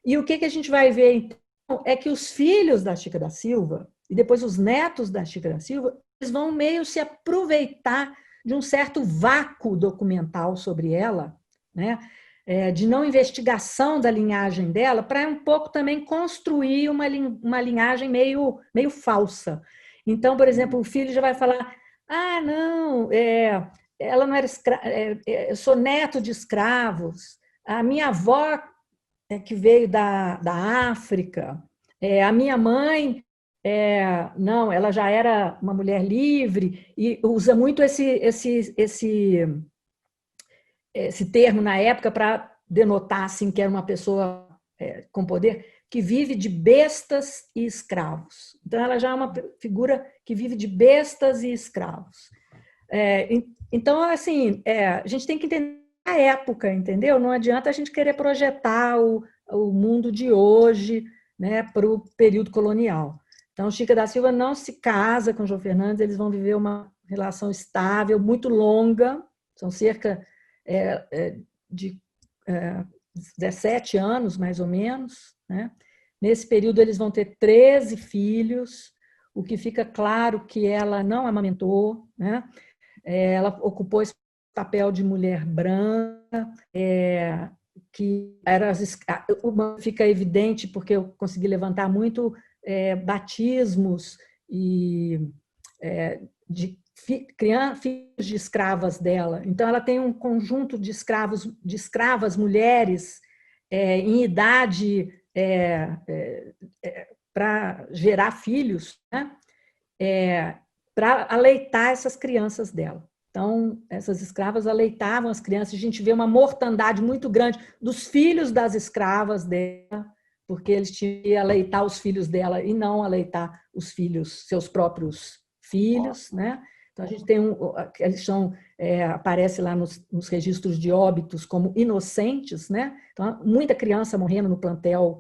E o que a gente vai ver, então, é que os filhos da Chica da Silva, e depois os netos da Chica da Silva, eles vão meio se aproveitar de um certo vácuo documental sobre ela, né? de não investigação da linhagem dela, para um pouco também construir uma linhagem meio falsa. Então, por exemplo, o filho já vai falar: ah, não, ela não era escrava, eu sou neto de escravos, a minha avó que veio da África, a minha mãe, não, ela já era uma mulher livre, e usa muito esse termo na época para denotar assim, que era uma pessoa com poder, que vive de bestas e escravos. Então, ela já é uma figura que vive de bestas e escravos. Então, assim, a gente tem que entender a época, entendeu? Não adianta a gente querer projetar o mundo de hoje, né, para o período colonial. Então, Chica da Silva não se casa com João Fernandes, eles vão viver uma relação estável, muito longa, são cerca de 17 anos, mais ou menos, né? Nesse período, eles vão ter 13 filhos, o que fica claro que ela não amamentou, né? Ela ocupou esse papel de mulher branca, que era fica evidente porque eu consegui levantar muito batismos e de filhos de escravas dela. Então, ela tem um conjunto de escravas mulheres em idade para gerar filhos, né? Para aleitar essas crianças dela. Então, essas escravas aleitavam as crianças. A gente vê uma mortandade muito grande dos filhos das escravas dela, porque eles tinham que aleitar os filhos dela e não aleitar os filhos, seus próprios filhos, né? Então, a gente tem eles são, aparece lá nos registros de óbitos como inocentes, né? Então, muita criança morrendo no plantel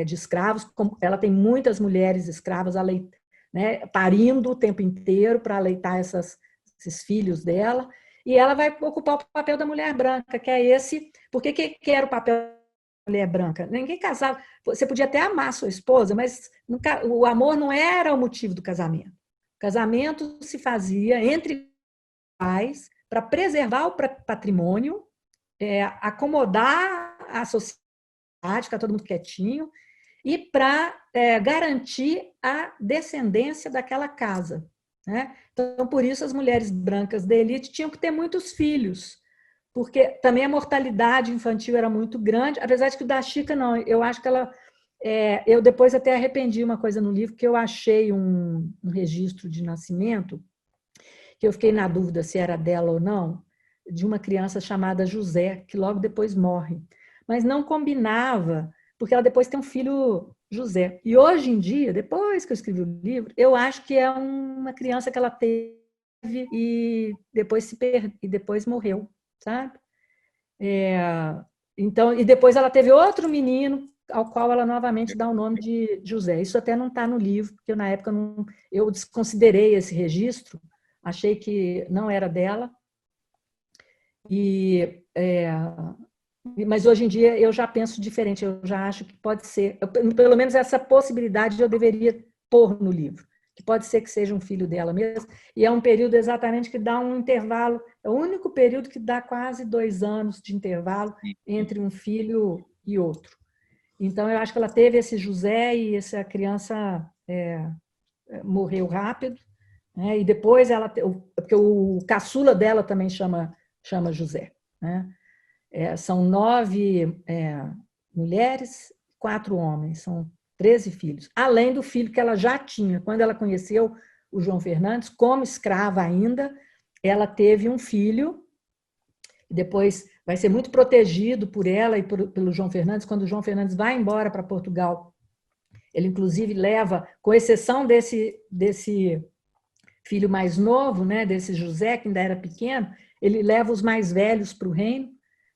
de escravos. Ela tem muitas mulheres escravas né, parindo o tempo inteiro para aleitar esses filhos dela, e ela vai ocupar o papel da mulher branca, que é esse. Por que era o papel da mulher branca? Ninguém casava. Você podia até amar sua esposa, mas o amor não era o motivo do casamento. O casamento se fazia entre pais para preservar o patrimônio, acomodar a sociedade, ficar todo mundo quietinho, e para garantir a descendência daquela casa, né? Então, por isso, as mulheres brancas da elite tinham que ter muitos filhos, porque também a mortalidade infantil era muito grande, apesar de que o da Chica não. Eu acho que ela... eu depois até arrependi uma coisa no livro, que eu achei um registro de nascimento, que eu fiquei na dúvida se era dela ou não, de uma criança chamada José, que logo depois morre. Mas não combinava, porque ela depois tem um filho, José. E hoje em dia, depois que eu escrevi o livro, eu acho que é uma criança que ela teve e depois morreu, sabe? Então, e depois ela teve outro menino ao qual ela novamente dá o nome de José. Isso até não está no livro, porque na época eu desconsiderei esse registro, achei que não era dela. Mas hoje em dia eu já penso diferente, eu já acho que pode ser, pelo menos essa possibilidade eu deveria pôr no livro, que pode ser que seja um filho dela mesmo, e é um período exatamente que dá um intervalo, é o único período que dá quase 2 anos de intervalo entre um filho e outro. Então, eu acho que ela teve esse José e essa criança morreu rápido, né? E depois porque o caçula dela também chama José, né? São 9 mulheres, 4 homens, são 13 filhos, além do filho que ela já tinha. Quando ela conheceu o João Fernandes, como escrava ainda, ela teve um filho, depois vai ser muito protegido por ela e pelo João Fernandes. Quando o João Fernandes vai embora para Portugal, ele inclusive leva, com exceção desse filho mais novo, né, desse José, que ainda era pequeno, ele leva os mais velhos para o reino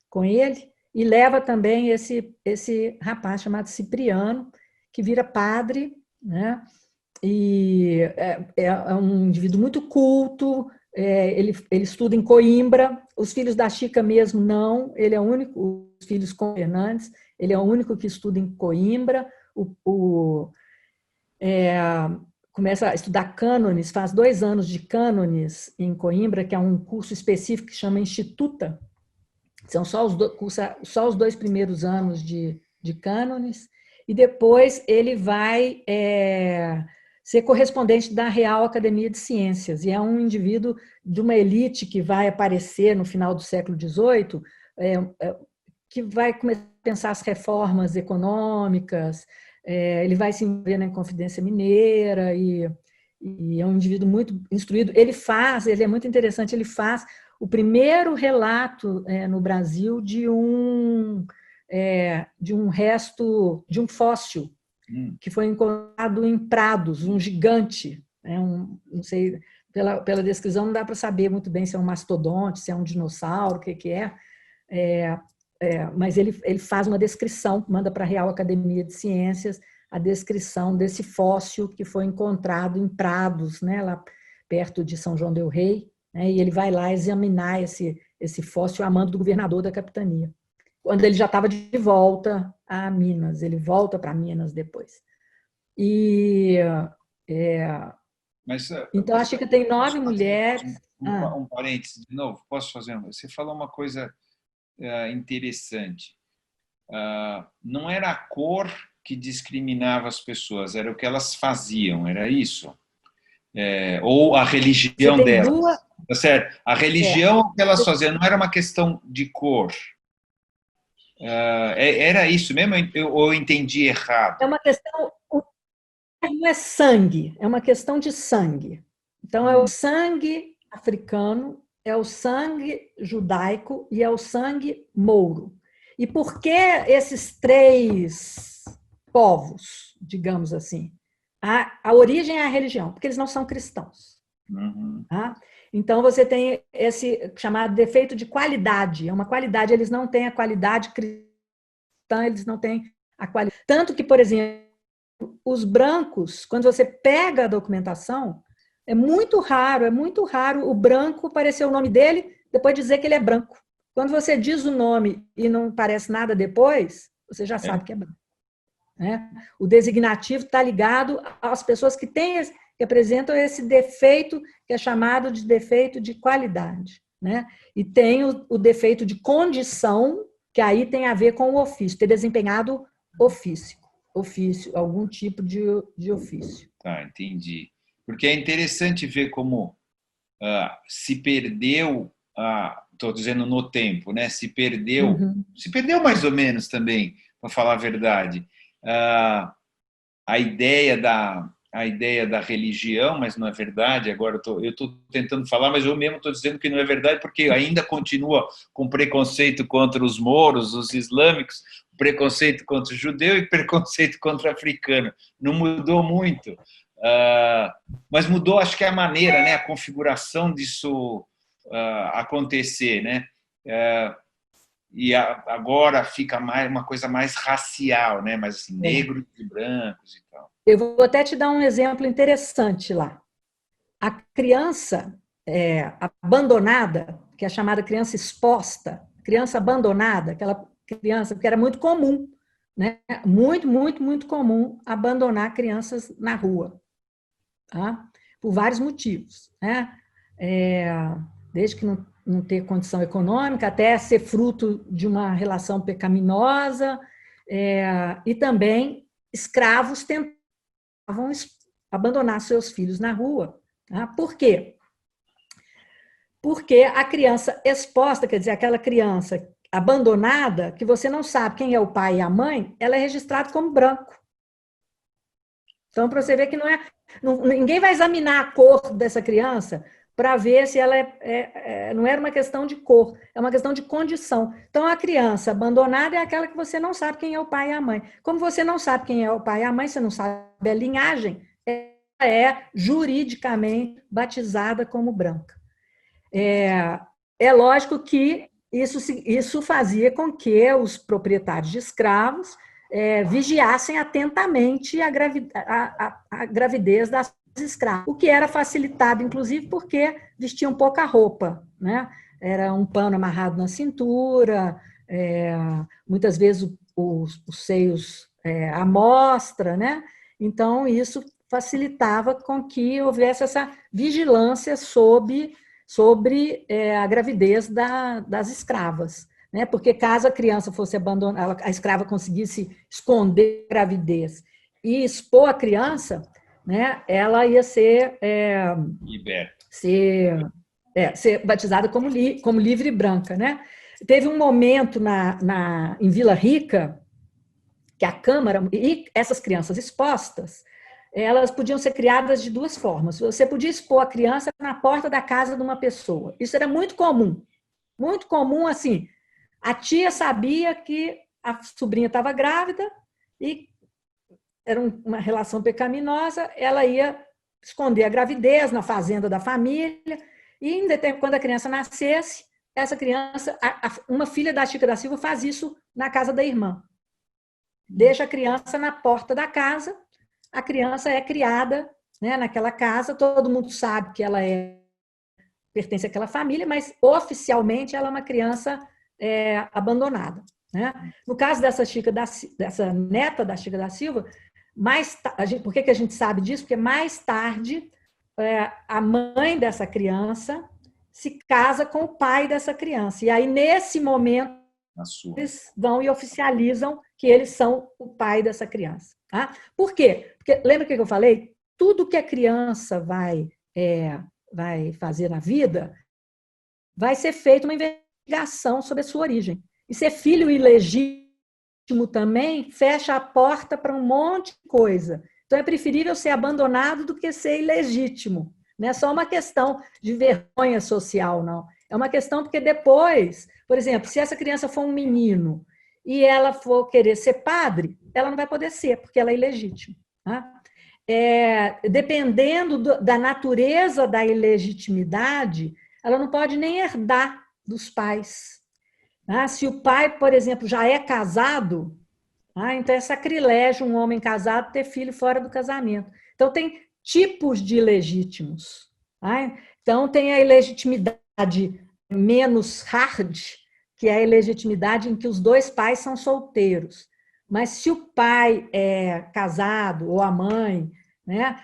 com ele, e leva também esse rapaz chamado Cipriano, que vira padre, né? E é um indivíduo muito culto, ele estuda em Coimbra. Os filhos da Chica mesmo não, ele é o único, os filhos com Fernandes, ele é o único que estuda em Coimbra. Começa a estudar cânones, faz 2 anos de cânones em Coimbra, que é um curso específico que chama Instituta. São cursa só os 2 primeiros anos de cânones, e depois ele vai ser correspondente da Real Academia de Ciências, e é um indivíduo de uma elite que vai aparecer no final do século XVIII, que vai começar a pensar as reformas econômicas, ele vai se envolver na Inconfidência Mineira, e é um indivíduo muito instruído. Ele é muito interessante, ele faz o primeiro relato no Brasil de um resto, de um fóssil, que foi encontrado em Prados, um gigante, não sei, pela descrição não dá para saber muito bem se é um mastodonte, se é um dinossauro, o que é, mas ele faz uma descrição, manda para a Real Academia de Ciências a descrição desse fóssil que foi encontrado em Prados, né, lá perto de São João del Rei, né, e ele vai lá examinar esse fóssil a mando do governador da capitania. Quando ele já estava de volta a Minas, ele volta para Minas depois. Então, a Chica tem 9 mulheres. Um parênteses de novo, posso fazer? Você falou uma coisa interessante. Não era a cor que discriminava as pessoas, era o que elas faziam, era isso? Ou a religião delas. Tá certo? A religião que elas faziam não era uma questão de cor. Era isso mesmo ou eu entendi errado? É uma questão, não é sangue, é uma questão de sangue. Então, é o sangue africano, é o sangue judaico e é o sangue mouro. E por que esses 3 povos, digamos assim? A origem é a religião, porque eles não são cristãos. Tá? Então, você tem esse chamado defeito de qualidade. É uma qualidade, eles não têm a qualidade cristã, eles não têm a qualidade. Tanto que, por exemplo, os brancos, quando você pega a documentação, é muito raro o branco aparecer o nome dele, depois dizer que ele é branco. Quando você diz o nome e não parece nada depois, você já sabe que é branco. Né? O designativo está ligado às pessoas que apresentam esse defeito, que é chamado de defeito de qualidade. Né? E tem o defeito de condição, que aí tem a ver com o ofício, ter desempenhado ofício, algum tipo de ofício. Tá, entendi. Porque é interessante ver como se perdeu, estou dizendo no tempo, né? Se perdeu mais ou menos também, para falar a verdade, a ideia da religião, mas não é verdade. Agora eu estou tentando falar, mas eu mesmo estou dizendo que não é verdade, porque ainda continua com preconceito contra os mouros, os islâmicos, preconceito contra o judeu e preconceito contra o africano. Não mudou muito, mas mudou, acho que a maneira, né, a configuração disso acontecer, né? E agora fica uma coisa mais racial, né? Mais assim, negros e brancos e tal. Eu vou até te dar um exemplo interessante lá. A criança abandonada, que é chamada criança exposta, criança abandonada, aquela criança, porque era muito comum, né? Muito, muito, muito comum abandonar crianças na rua, tá? Por vários motivos, né? Desde que não ter condição econômica, até ser fruto de uma relação pecaminosa, e também escravos tentavam abandonar seus filhos na rua. Tá? Por quê? Porque a criança exposta, quer dizer, aquela criança abandonada, que você não sabe quem é o pai e a mãe, ela é registrada como branco. Então, para você ver que ninguém vai examinar a cor dessa criança para ver se ela não era uma questão de cor, é uma questão de condição. Então, a criança abandonada é aquela que você não sabe quem é o pai e a mãe. Como você não sabe quem é o pai e a mãe, você não sabe a linhagem, ela é juridicamente batizada como branca. É lógico que isso fazia com que os proprietários de escravos vigiassem atentamente a gravidez das escravos, o que era facilitado, inclusive, porque vestiam pouca roupa, né? Era um pano amarrado na cintura, muitas vezes os seios à mostra, né? Então, isso facilitava com que houvesse essa vigilância sobre a gravidez das escravas. né? Porque caso a criança fosse abandonada, a escrava conseguisse esconder a gravidez e expor a criança, né? Ela ia Liberta. ser batizada como livre e branca, né? Teve um momento em Vila Rica que a Câmara, e essas crianças expostas, elas podiam ser criadas de duas formas. Você podia expor a criança na porta da casa de uma pessoa. Isso era muito comum. Muito comum, assim, a tia sabia que a sobrinha estava grávida e era uma relação pecaminosa, ela ia esconder a gravidez na fazenda da família e, quando a criança nascesse, essa criança, uma filha da Chica da Silva faz isso na casa da irmã. Deixa a criança na porta da casa, a criança é criada, né, naquela casa, todo mundo sabe que ela pertence àquela família, mas oficialmente ela é uma criança abandonada, né? No caso dessa neta da Chica da Silva, por que a gente sabe disso? Porque mais tarde a mãe dessa criança se casa com o pai dessa criança. E aí, nesse momento, eles vão e oficializam que eles são o pai dessa criança. Tá? Por quê? Porque, lembra que eu falei? Tudo que a criança vai fazer na vida vai ser feita uma investigação sobre a sua origem. E ser filho ilegítimo também fecha a porta para um monte de coisa. Então, é preferível ser abandonado do que ser ilegítimo. Não é só uma questão de vergonha social, não. É uma questão porque depois, por exemplo, se essa criança for um menino e ela for querer ser padre, ela não vai poder ser, porque ela é ilegítima. Tá? Dependendo da natureza da ilegitimidade, ela não pode nem herdar dos pais. Tá? Se o pai, por exemplo, já é casado, então é sacrilégio um homem casado ter filho fora do casamento. Então, tem tipos de ilegítimos. Tá? Então, tem a ilegitimidade menos hard, que é a ilegitimidade em que os dois pais são solteiros. Mas se o pai é casado, ou a mãe, né,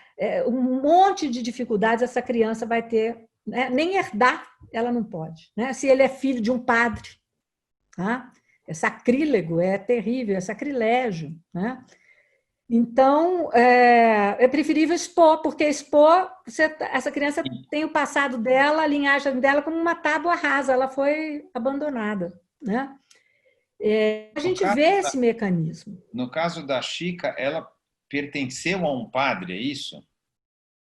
um monte de dificuldades essa criança vai ter, né? Nem herdar ela não pode. Né? Se ele é filho de um padre, tá? É sacrílego, é terrível, é sacrilégio. Né? Então, é preferível expor, porque expor, essa criança tem o passado dela, a linhagem dela como uma tábua rasa, ela foi abandonada. Né? A gente vê esse mecanismo. No caso da Chica, ela pertenceu a um padre, é isso?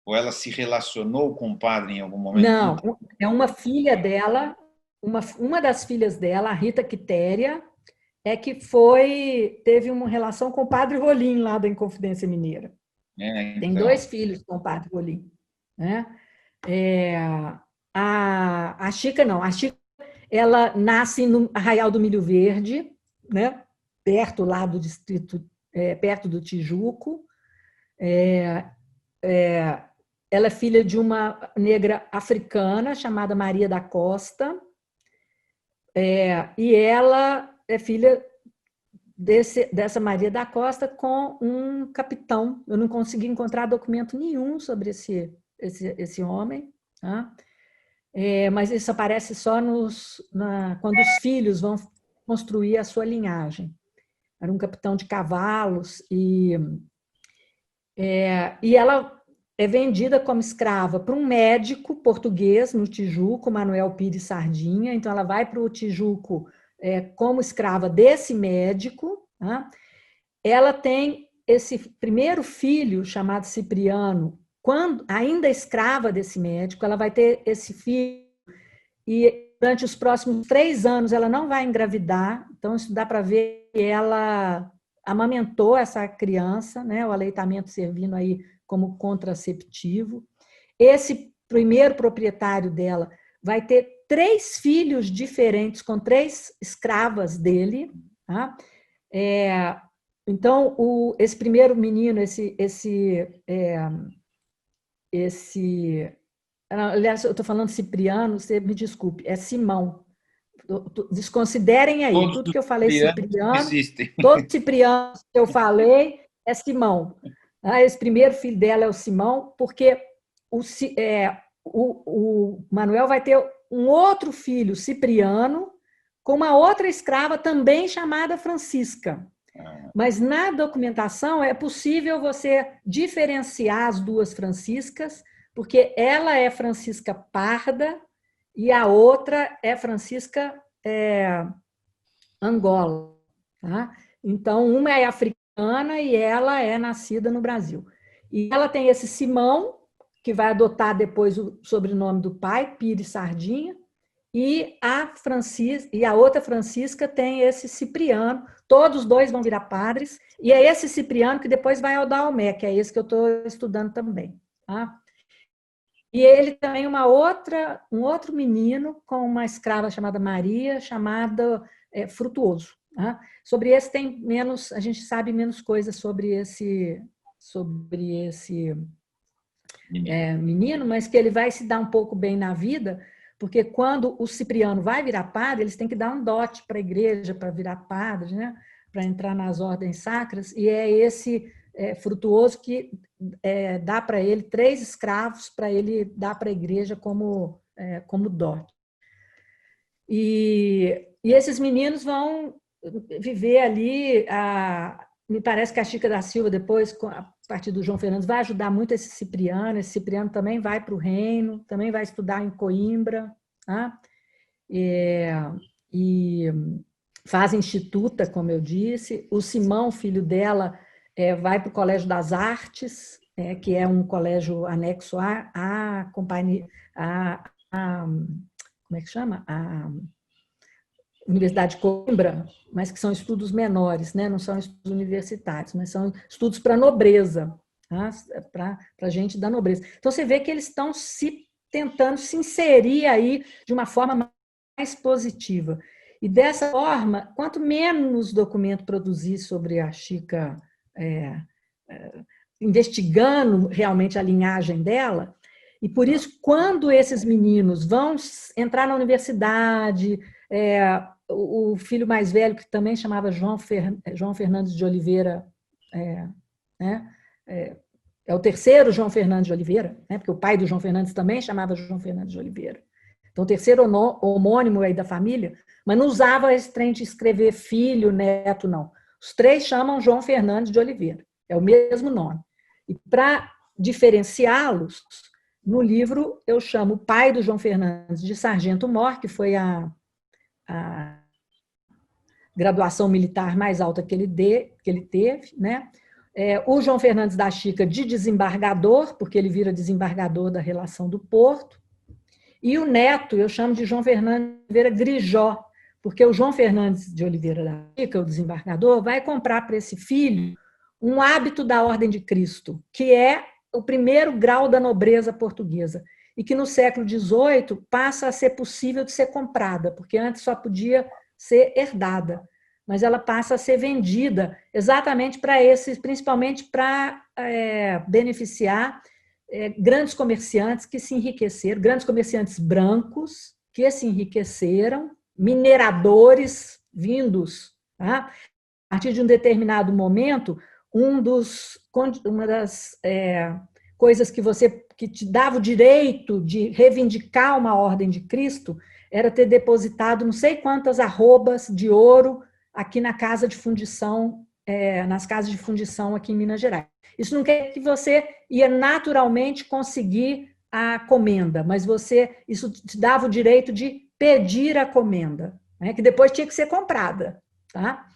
Ou ela se relacionou com um padre em algum momento? Não, é uma filha dela, uma das filhas dela, a Rita Quitéria, que teve uma relação com o padre Rolim, lá da Inconfidência Mineira. Então. Tem 2 filhos com o padre Rolim. Né? A Chica, não. A Chica, ela nasce no Arraial do Milho Verde, né? Perto lá do distrito, perto do Tijuco. Ela é filha de uma negra africana chamada Maria da Costa. E ela é filha dessa Maria da Costa com um capitão. Eu não consegui encontrar documento nenhum sobre esse homem, tá? Mas isso aparece só quando os filhos vão construir a sua linhagem. Era um capitão de cavalos e ela é vendida como escrava para um médico português no Tijuco, Manuel Pires Sardinha. Então, ela vai para o Tijuco como escrava desse médico. Tá? Ela tem esse primeiro filho, chamado Cipriano, quando ainda escrava desse médico, ela vai ter esse filho e durante os próximos 3 anos ela não vai engravidar. Então, isso dá para ver que ela amamentou essa criança, né? O aleitamento servindo aí como contraceptivo. Esse primeiro proprietário dela vai ter 3 filhos diferentes com 3 escravas dele. Tá? Então, esse primeiro menino, aliás, eu estou falando Cipriano, você me desculpe, é Simão. Desconsiderem aí, tudo que eu falei Cipriano, todo Cipriano que eu falei é Simão. Esse primeiro filho dela é o Simão, porque o Manuel vai ter um outro filho, Cipriano, com uma outra escrava também chamada Francisca. Mas na documentação é possível você diferenciar as duas Franciscas, porque ela é Francisca Parda e a outra é Francisca Angola. Tá? Então, uma é africana e ela é nascida no Brasil. E ela tem esse Simão, que vai adotar depois o sobrenome do pai, Pires Sardinha, e a outra Francisca tem esse Cipriano. Todos os dois vão virar padres, e é esse Cipriano que depois vai ao Daomé, que é esse que eu estou estudando também. Tá? E ele também um outro menino com uma escrava chamada Maria, chamada Frutuoso. Tá? Sobre esse tem menos, a gente sabe menos coisas sobre esse menino, mas que ele vai se dar um pouco bem na vida, porque quando o Cipriano vai virar padre, eles têm que dar um dote para a igreja para virar padre, né? Para entrar nas ordens sacras, e é esse Frutuoso que dá para ele 3 escravos para ele dar para a igreja como dote. E esses meninos vão viver ali, me parece que a Chica da Silva depois, a partir do João Fernandes, vai ajudar muito esse Cipriano também vai para o reino, também vai estudar em Coimbra, tá? E faz instituta, como eu disse. O Simão, filho dela, vai para o Colégio das Artes, que é um colégio anexo à companhia, como é que chama? A Universidade de Coimbra, mas que são estudos menores, né? Não são estudos universitários, mas são estudos para a nobreza, tá? Para gente da nobreza. Então, você vê que eles estão tentando se inserir aí de uma forma mais positiva. E dessa forma, quanto menos documento produzir sobre a Chica, investigando realmente a linhagem dela, e por isso, quando esses meninos vão entrar na universidade, o filho mais velho, que também chamava João Fernandes de Oliveira, é o terceiro João Fernandes de Oliveira, né? Porque o pai do João Fernandes também chamava João Fernandes de Oliveira. Então, o terceiro homônimo aí da família, mas não usava esse trem de escrever filho, neto, não. Os 3 chamam João Fernandes de Oliveira, é o mesmo nome. E para diferenciá-los, no livro eu chamo o pai do João Fernandes de Sargento Mor, que foi a graduação militar mais alta que ele teve, né? O João Fernandes da Chica de desembargador, porque ele vira desembargador da relação do Porto, e o neto eu chamo de João Fernandes de Oliveira Grijó, porque o João Fernandes de Oliveira da Chica, o desembargador, vai comprar para esse filho um hábito da Ordem de Cristo, que é o primeiro grau da nobreza portuguesa, e que no século XVIII passa a ser possível de ser comprada, porque antes só podia ser herdada, mas ela passa a ser vendida exatamente para esses, principalmente para beneficiar grandes comerciantes que se enriqueceram, grandes comerciantes brancos que se enriqueceram, mineradores vindos, tá? A partir de um determinado momento, uma das coisas que te dava o direito de reivindicar uma ordem de Cristo era ter depositado não sei quantas arrobas de ouro aqui na casa de fundição, nas casas de fundição aqui em Minas Gerais. Isso não quer dizer que você ia naturalmente conseguir a comenda, mas isso te dava o direito de pedir a comenda, né, que depois tinha que ser comprada, tá?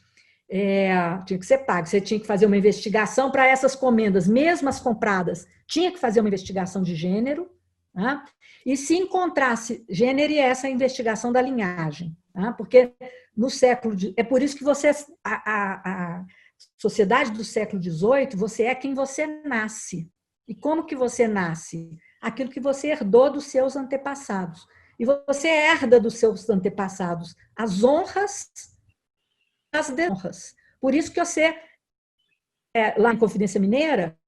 Tinha que ser pago. Você tinha que fazer uma investigação para essas comendas, mesmo as compradas, tinha que fazer uma investigação de gênero, tá? E se encontrasse gênero, e essa investigação da linhagem, tá? Porque no século... É por isso que a sociedade do século XVIII, você é quem você nasce. E como que você nasce? Aquilo que você herdou dos seus antepassados. E você herda dos seus antepassados as honras, as desonras. Por isso que você, lá em Confidência Mineira,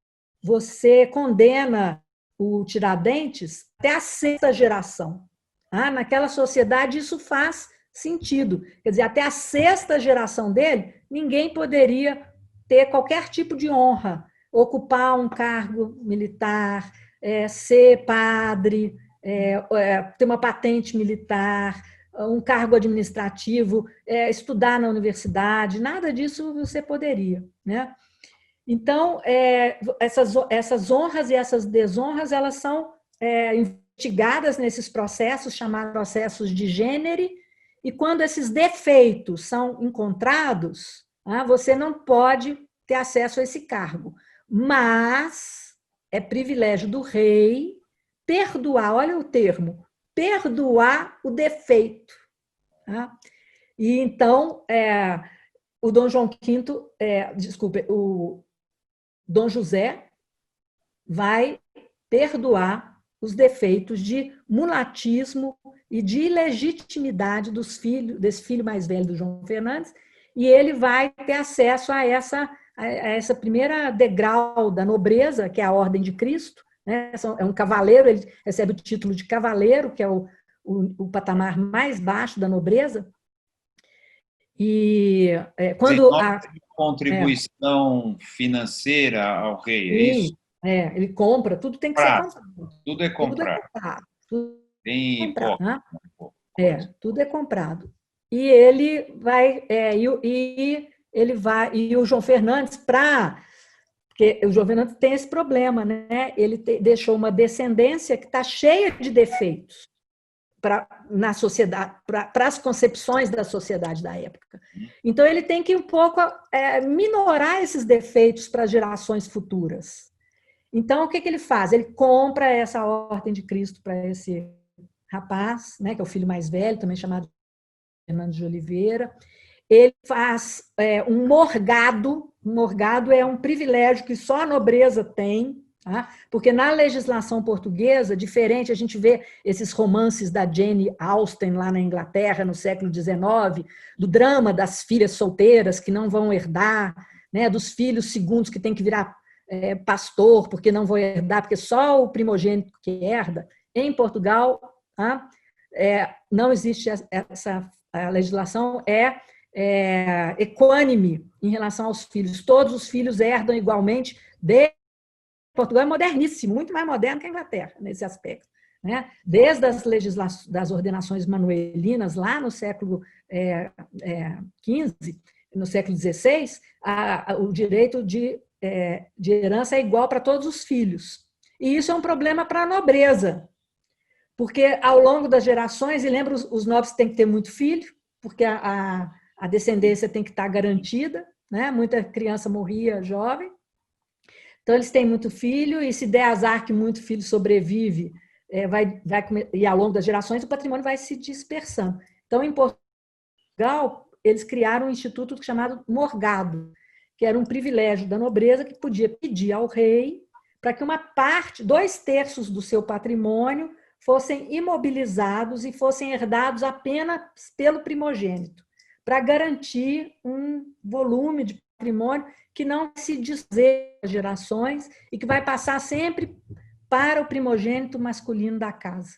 você condena o Tiradentes até a 6ª geração. Naquela sociedade isso faz sentido. Quer dizer, até a 6ª geração dele, ninguém poderia ter qualquer tipo de honra, ocupar um cargo militar, ser padre, ter uma patente militar, um cargo administrativo, estudar na universidade, nada disso você poderia, né? Então, essas honras e essas desonras, elas são investigadas nesses processos, chamados processos de gênero, e quando esses defeitos são encontrados, você não pode ter acesso a esse cargo. Mas é privilégio do rei perdoar, olha o termo, perdoar o defeito. Tá? E então, o Dom João V, o Dom José vai perdoar os defeitos de mulatismo e de ilegitimidade desse filho mais velho do João Fernandes, e ele vai ter acesso a essa primeira degrau da nobreza, que é a Ordem de Cristo, né? É um cavaleiro, ele recebe o título de cavaleiro, que é o patamar mais baixo da nobreza. E quando contribuição financeira ao rei, é isso? Ele compra, tudo tem que ser comprado. Tudo é comprado. Tudo Bem comprado, né? Tudo é comprado. E ele vai, e o João Fernandes, porque o João Fernandes tem esse problema, né? Ele deixou uma descendência que está cheia de defeitos na sociedade, para as concepções da sociedade da época. Então, ele tem que um pouco minorar esses defeitos para as gerações futuras. Então, o que ele faz? Ele compra essa Ordem de Cristo para esse rapaz, né, que é o filho mais velho, também chamado Fernando de Oliveira. Ele faz um morgado. Um morgado é um privilégio que só a nobreza tem, tá? Porque na legislação portuguesa, diferente, a gente vê esses romances da Jane Austen lá na Inglaterra, no século XIX, do drama das filhas solteiras que não vão herdar, né, dos filhos segundos que têm que virar pastor porque não vão herdar, porque só o primogênito que herda. Em Portugal, tá? Não existe a legislação equânime em relação aos filhos. Todos os filhos herdam igualmente. Portugal é moderníssimo, muito mais moderno que a Inglaterra nesse aspecto, né? Desde das ordenações manuelinas lá no século XV, no século XVI, o direito de herança é igual para todos os filhos. E isso é um problema para a nobreza, porque ao longo das gerações, e lembra, os nobres têm que ter muito filho, porque a descendência tem que estar garantida, né? Muita criança morria jovem. Então, eles têm muito filho, e se der azar que muito filho sobrevive, e ao longo das gerações, o patrimônio vai se dispersando. Então, em Portugal, eles criaram um instituto chamado morgado, que era um privilégio da nobreza que podia pedir ao rei para que uma parte, 2/3 do seu patrimônio, fossem imobilizados e fossem herdados apenas pelo primogênito, para garantir um volume de patrimônio que não se dizer às gerações e que vai passar sempre para o primogênito masculino da casa.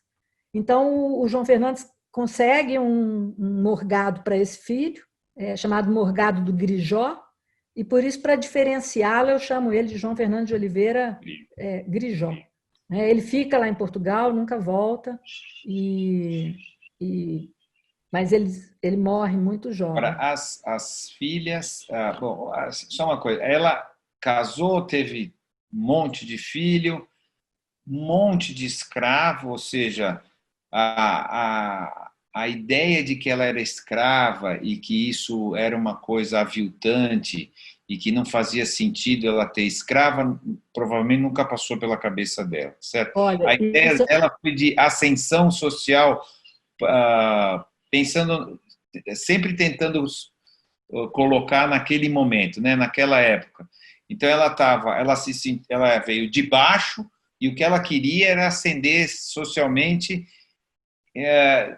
Então, o João Fernandes consegue um morgado para esse filho, chamado morgado do Grijó, e por isso, para diferenciá-lo, eu chamo ele de João Fernando de Oliveira Grijó. Ele fica lá em Portugal, nunca volta, mas ele morre muito jovem. Agora, as filhas... só uma coisa. Ela casou, teve um monte de filho, um monte de escravo, ou seja, a ideia de que ela era escrava e que isso era uma coisa aviltante e que não fazia sentido ela ter escrava, provavelmente nunca passou pela cabeça dela, certo? Olha, a ideia dela foi de ascensão social, pensando, sempre tentando colocar naquele momento, né, naquela época. Então ela veio de baixo e o que ela queria era ascender socialmente,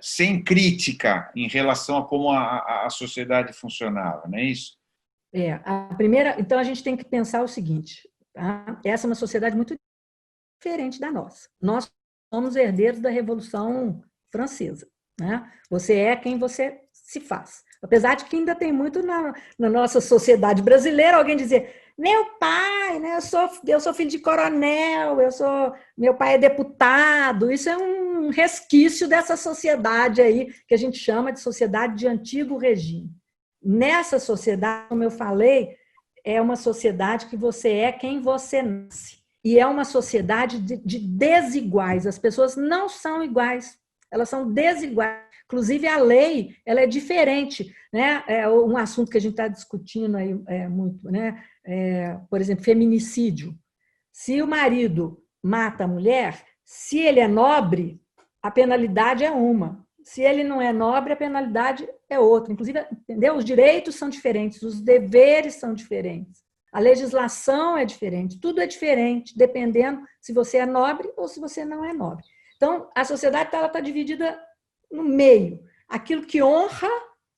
sem crítica em relação a como a sociedade funcionava, não é isso? Então a gente tem que pensar o seguinte, tá? Essa é uma sociedade muito diferente da nossa. Nós somos herdeiros da Revolução Francesa, né? Você é quem você se faz. Apesar de que ainda tem muito na nossa sociedade brasileira alguém dizer meu pai, né, eu sou filho de coronel, meu pai é deputado. Isso é um resquício dessa sociedade aí, que a gente chama de sociedade de antigo regime. Nessa sociedade, como eu falei, é uma sociedade que você é quem você nasce. E é uma sociedade de desiguais. As pessoas não são iguais, elas são desiguais. Inclusive, a lei ela é diferente. Né? É um assunto que a gente está discutindo aí muito, né? Por exemplo, feminicídio. Se o marido mata a mulher, se ele é nobre, a penalidade é uma. Se ele não é nobre, a penalidade é outra. Inclusive, entendeu? Os direitos são diferentes, os deveres são diferentes. A legislação é diferente, tudo é diferente, dependendo se você é nobre ou se você não é nobre. Então, a sociedade está dividida no meio. Aquilo que honra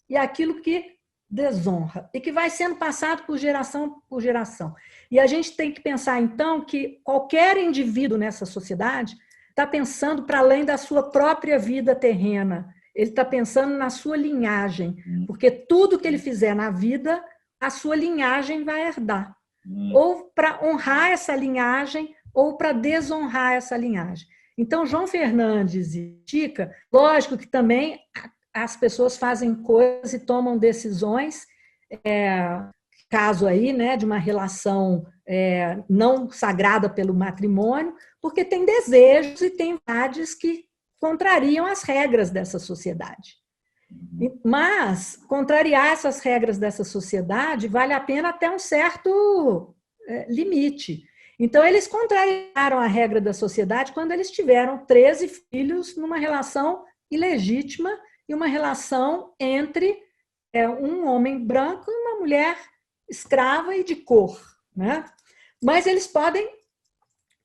e aquilo que desonra. E que vai sendo passado por geração por geração. E a gente tem que pensar, então, que qualquer indivíduo nessa sociedade está pensando para além da sua própria vida terrena. Ele está pensando na sua linhagem. Porque tudo que ele fizer na vida, a sua linhagem vai herdar. Ou para honrar essa linhagem, ou para desonrar essa linhagem. Então, João Fernandes e Chica, lógico que também as pessoas fazem coisas e tomam decisões, caso aí, né, de uma relação não sagrada pelo matrimônio, porque tem desejos e tem vontades que contrariam as regras dessa sociedade. Mas, contrariar essas regras dessa sociedade vale a pena até um certo limite. Então, eles contrariaram a regra da sociedade quando eles tiveram 13 filhos numa relação ilegítima e uma relação entre um homem branco e uma mulher escrava e de cor. Né? Mas eles podem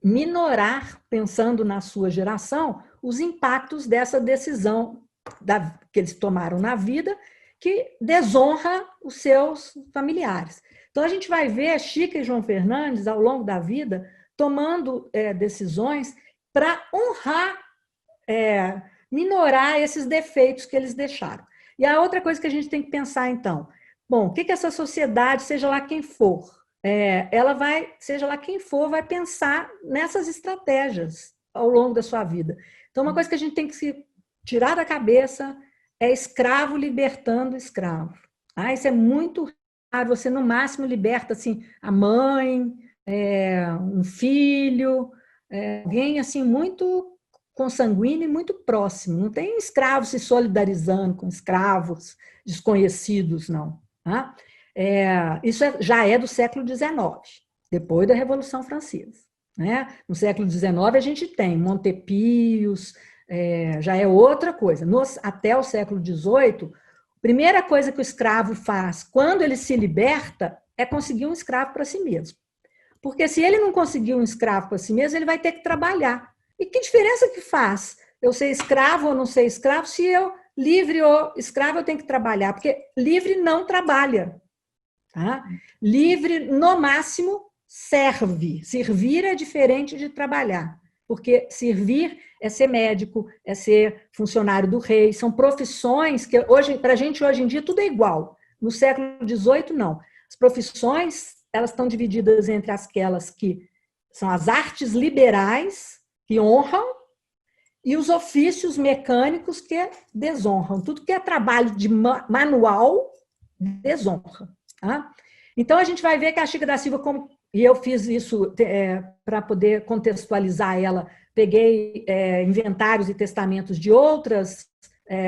minorar, pensando na sua geração, os impactos dessa decisão que eles tomaram na vida, que desonra os seus familiares. Então, a gente vai ver Chica e João Fernandes, ao longo da vida, tomando decisões para honrar, minorar esses defeitos que eles deixaram. E a outra coisa que a gente tem que pensar, então, bom, o que essa sociedade, seja lá quem for, ela vai, seja lá quem for, vai pensar nessas estratégias ao longo da sua vida. Então, uma coisa que a gente tem que se tirar da cabeça é escravo libertando escravo. Isso é muito raro, você no máximo liberta assim, a mãe, um filho, alguém assim, muito consanguíneo e muito próximo. Não tem escravos se solidarizando com escravos desconhecidos, não. Tá? Isso já é do século XIX, depois da Revolução Francesa. Né? No século XIX, a gente tem Montepios, já é outra coisa. Até o século XVIII, a primeira coisa que o escravo faz quando ele se liberta é conseguir um escravo para si mesmo. Porque se ele não conseguir um escravo para si mesmo, ele vai ter que trabalhar. E que diferença que faz eu ser escravo ou não ser escravo, se eu, livre ou escravo, eu tenho que trabalhar? Porque livre não trabalha. Tá? Livre, no máximo, serve. Servir é diferente de trabalhar. Porque servir é ser médico, é ser funcionário do rei, são profissões que, para a gente, hoje em dia, tudo é igual. No século XVIII, não. As profissões, elas estão divididas entre aquelas que são as artes liberais, que honram, e os ofícios mecânicos que desonram. Tudo que é trabalho de manual, desonra. Tá? Então, a gente vai ver que a Chica da Silva, e eu fiz isso para poder contextualizar ela, peguei inventários e testamentos de outras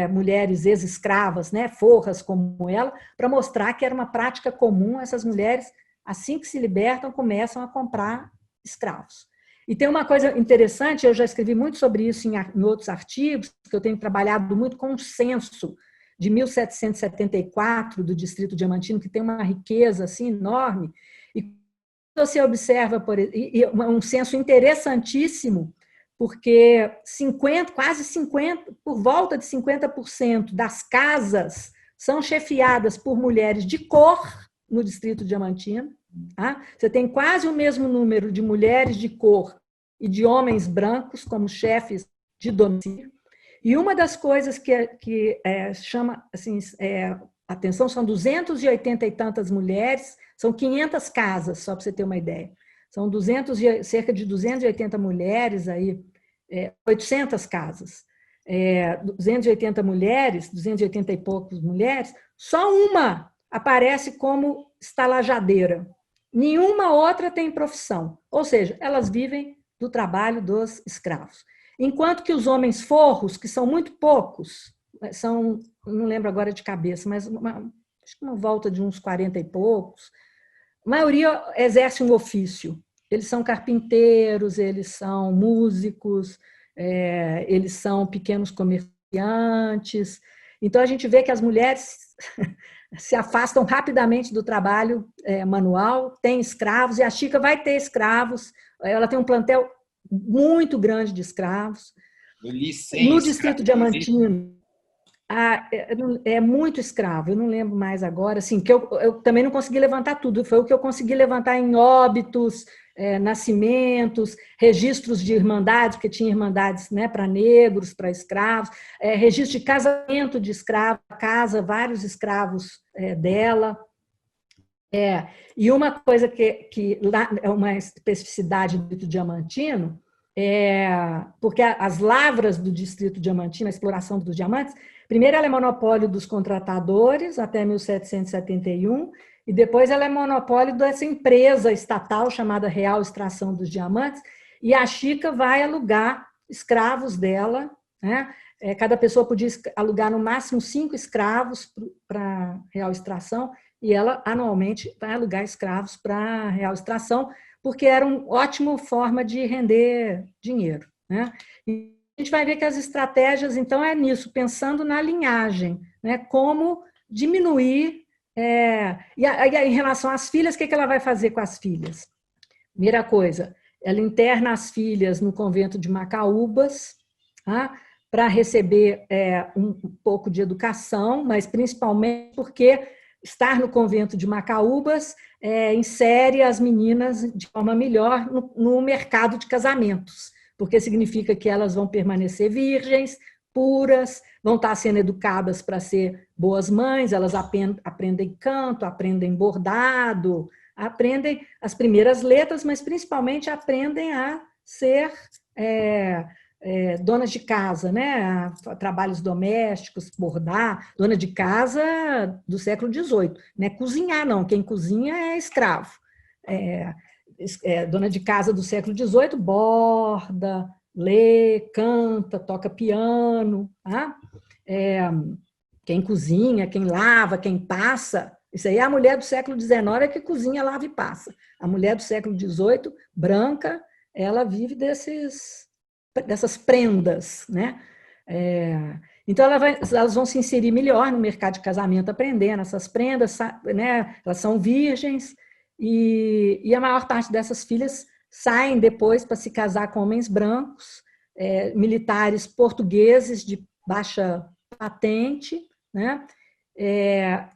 mulheres ex-escravas, né, forras como ela, para mostrar que era uma prática comum essas mulheres, assim que se libertam, começam a comprar escravos. E tem uma coisa interessante, eu já escrevi muito sobre isso em outros artigos, que eu tenho trabalhado muito com o censo de 1774 do Distrito Diamantino, que tem uma riqueza assim enorme, e você observa um censo interessantíssimo, porque quase 50%, por volta de 50% das casas são chefiadas por mulheres de cor no Distrito Diamantino. Tá? Você tem quase o mesmo número de mulheres de cor e de homens brancos como chefes de domicílio. E uma das coisas que chama assim, atenção, são 280 e tantas mulheres, são 500 casas, só para você ter uma ideia. São cerca de 280 mulheres, aí, 800 casas. 280 mulheres, 280 e poucos mulheres, só uma aparece como estalajadeira. Nenhuma outra tem profissão. Ou seja, elas vivem do trabalho dos escravos. Enquanto que os homens forros, que são muito poucos, não lembro agora de cabeça, mas acho que uma volta de uns 40 e poucos, a maioria exerce um ofício. Eles são carpinteiros, eles são músicos, eles são pequenos comerciantes. Então, a gente vê que as mulheres se afastam rapidamente do trabalho manual, tem escravos, e a Chica vai ter escravos, ela tem um plantel muito grande de escravos. No Distrito Diamantino, é muito escravo, eu não lembro mais agora, assim, que eu também não consegui levantar tudo, foi o que eu consegui levantar em óbitos, nascimentos, registros de irmandades, porque tinha irmandades, né, para negros, para escravos, registro de casamento de escravo, casa vários escravos dela. E uma coisa que lá é uma especificidade do Diamantino, porque as lavras do Distrito Diamantino, a exploração dos diamantes, primeiro ela é monopólio dos contratadores até 1771, e depois ela é monopólio dessa empresa estatal chamada Real Extração dos Diamantes, e a Chica vai alugar escravos dela, né? Cada pessoa podia alugar no máximo 5 escravos para Real Extração, e ela anualmente vai alugar escravos para Real Extração, porque era uma ótima forma de render dinheiro, né? E a gente vai ver que as estratégias, então, é nisso, pensando na linhagem, né? Como diminuir. E em relação às filhas, o que ela vai fazer com as filhas? Primeira coisa, ela interna as filhas no convento de Macaúbas, tá? Para receber um pouco de educação, mas principalmente porque estar no convento de Macaúbas insere as meninas de forma melhor no mercado de casamentos, porque significa que elas vão permanecer virgens, puras, vão estar sendo educadas para ser boas mães, elas aprendem canto, aprendem bordado, aprendem as primeiras letras, mas principalmente aprendem a ser donas de casa, né? Trabalhos domésticos, bordar, dona de casa do século XVIII, não é cozinhar, não, quem cozinha é escravo. Dona de casa do século XVIII borda, lê, canta, toca piano, tá? Quem cozinha, quem lava, quem passa, isso aí é a mulher do século XIX que cozinha, lava e passa. A mulher do século XVIII, branca, ela vive dessas prendas, né? Então, elas vão se inserir melhor no mercado de casamento, aprendendo essas prendas, né? Elas são virgens, e a maior parte dessas filhas saem depois para se casar com homens brancos, militares portugueses de baixa patente, né?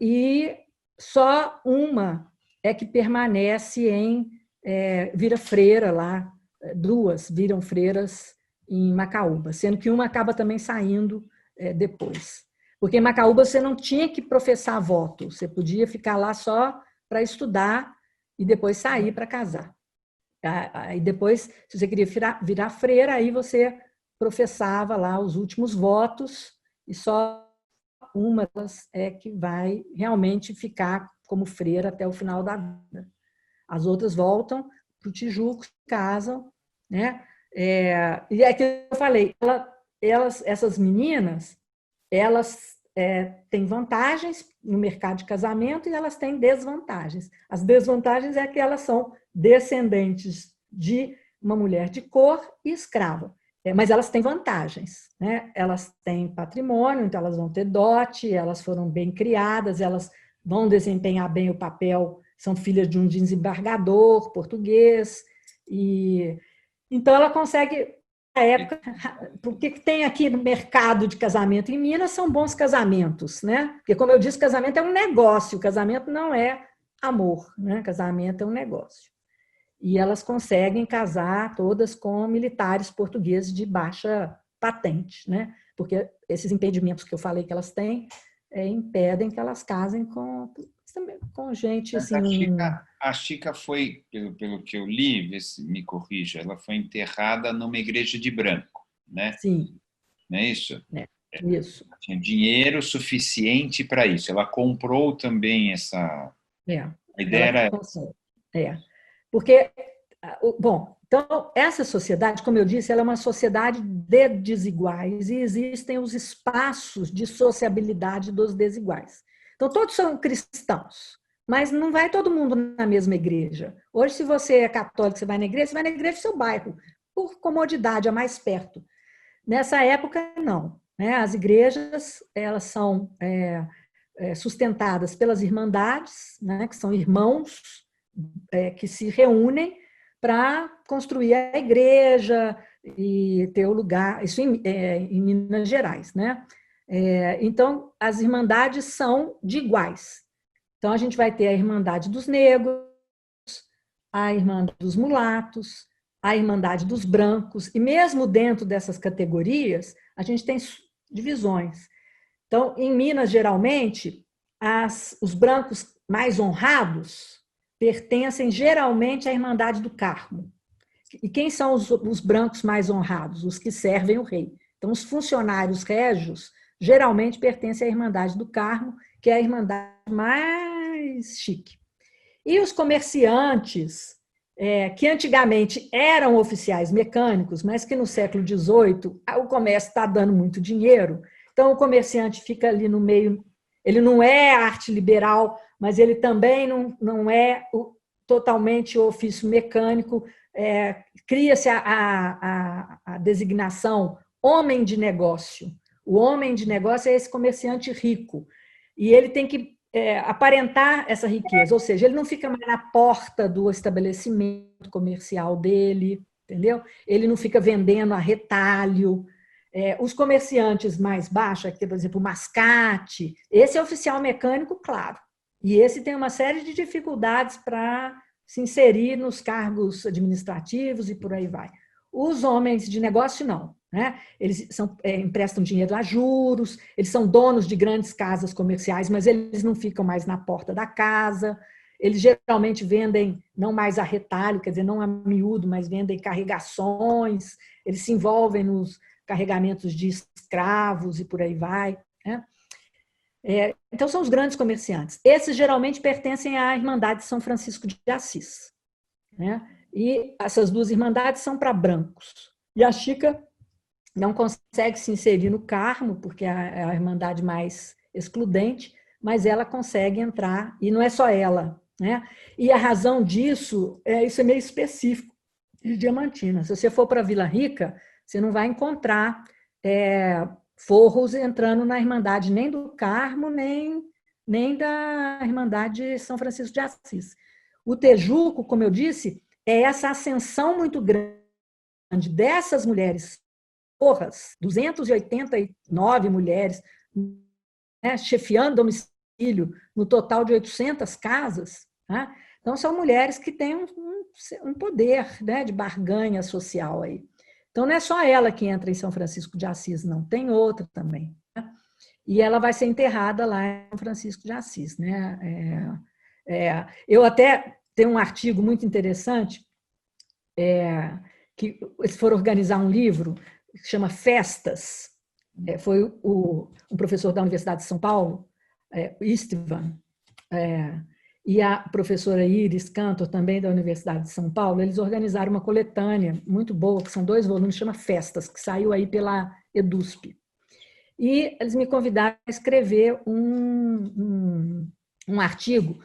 E só uma é que permanece vira freira lá, 2 viram freiras em Macaúba, sendo que uma acaba também saindo depois. Porque em Macaúba você não tinha que professar voto, você podia ficar lá só para estudar e depois sair para casar. Aí depois, se você queria virar freira, aí você professava lá os últimos votos e só uma delas é que vai realmente ficar como freira até o final da vida. As outras voltam para o Tijuco, casam, né? E é que eu falei, essas meninas, elas têm vantagens no mercado de casamento e elas têm desvantagens. As desvantagens é que elas são descendentes de uma mulher de cor e escrava. Mas elas têm vantagens, né? Elas têm patrimônio, então elas vão ter dote, elas foram bem criadas, elas vão desempenhar bem o papel, são filhas de um desembargador português, e então ela consegue, na época, o que tem aqui no mercado de casamento em Minas são bons casamentos, né? Porque, como eu disse, casamento é um negócio, casamento não é amor, né? Casamento é um negócio. E elas conseguem casar todas com militares portugueses de baixa patente, né? Porque esses impedimentos que eu falei que elas têm impedem que elas casem com gente Mas assim. A Chica foi, pelo que eu li, vê se me corrija, ela foi enterrada numa igreja de branco, né? Sim, Não é isso? né? Isso. Ela tinha dinheiro suficiente para isso. Ela comprou também essa. A ideia Ela era. consegue. Porque, bom, então, essa sociedade, como eu disse, ela é uma sociedade de desiguais e existem os espaços de sociabilidade dos desiguais. Então, todos são cristãos, mas não vai todo mundo na mesma igreja. Hoje, se você é católico, você vai na igreja do seu bairro, por comodidade, é mais perto. Nessa época, não. Né? As igrejas, elas são sustentadas pelas irmandades, né? Que são irmãos que se reúnem para construir a igreja e ter o lugar, isso em Minas Gerais, né? Então, as irmandades são de iguais. Então, a gente vai ter a Irmandade dos Negros, a Irmandade dos Mulatos, a Irmandade dos Brancos, e mesmo dentro dessas categorias, a gente tem divisões. Então, em Minas, geralmente, os brancos mais honrados pertencem geralmente à Irmandade do Carmo. E quem são os brancos mais honrados? Os que servem o rei. Então, os funcionários régios geralmente pertencem à Irmandade do Carmo, que é a irmandade mais chique. E os comerciantes, que antigamente eram oficiais mecânicos, mas que no século XVIII o comércio está dando muito dinheiro, então o comerciante fica ali no meio, ele não é arte liberal, mas ele também não é totalmente o ofício mecânico, cria-se a designação homem de negócio. O homem de negócio é esse comerciante rico, e ele tem que aparentar essa riqueza, ou seja, ele não fica mais na porta do estabelecimento comercial dele, entendeu? Ele não fica vendendo a retalho. Os comerciantes mais baixos, aqui, por exemplo, o mascate, esse é oficial mecânico, claro, e esse tem uma série de dificuldades para se inserir nos cargos administrativos e por aí vai. Os homens de negócio, não. Né? Eles emprestam dinheiro a juros, eles são donos de grandes casas comerciais, mas eles não ficam mais na porta da casa, eles geralmente vendem não mais a retalho, quer dizer, não a miúdo, mas vendem carregações, eles se envolvem nos carregamentos de escravos e por aí vai. Né? Então, são os grandes comerciantes. Esses geralmente pertencem à Irmandade de São Francisco de Assis. Né? E essas duas irmandades são para brancos. E a Chica não consegue se inserir no Carmo, porque é a irmandade mais excludente, mas ela consegue entrar, e não é só ela. Né? E a razão disso, isso é meio específico de Diamantina. Se você for para Vila Rica, você não vai encontrar forros entrando na Irmandade nem do Carmo, nem da Irmandade São Francisco de Assis. O Tejuco, como eu disse, é essa ascensão muito grande dessas mulheres forras, 289 mulheres, né, chefiando domicílio no total de 800 casas. Né? Então, são mulheres que têm um poder, né, de barganha social aí. Então, não é só ela que entra em São Francisco de Assis, não, tem outra também. Né? E ela vai ser enterrada lá em São Francisco de Assis. Né? Eu até tenho um artigo muito interessante, que eles foram organizar um livro que se chama Festas. Foi um professor da Universidade de São Paulo, Istvan, e a professora Iris Cantor, também da Universidade de São Paulo, eles organizaram uma coletânea muito boa, que são 2 volumes, chama Festas, que saiu aí pela EDUSP. E eles me convidaram a escrever um artigo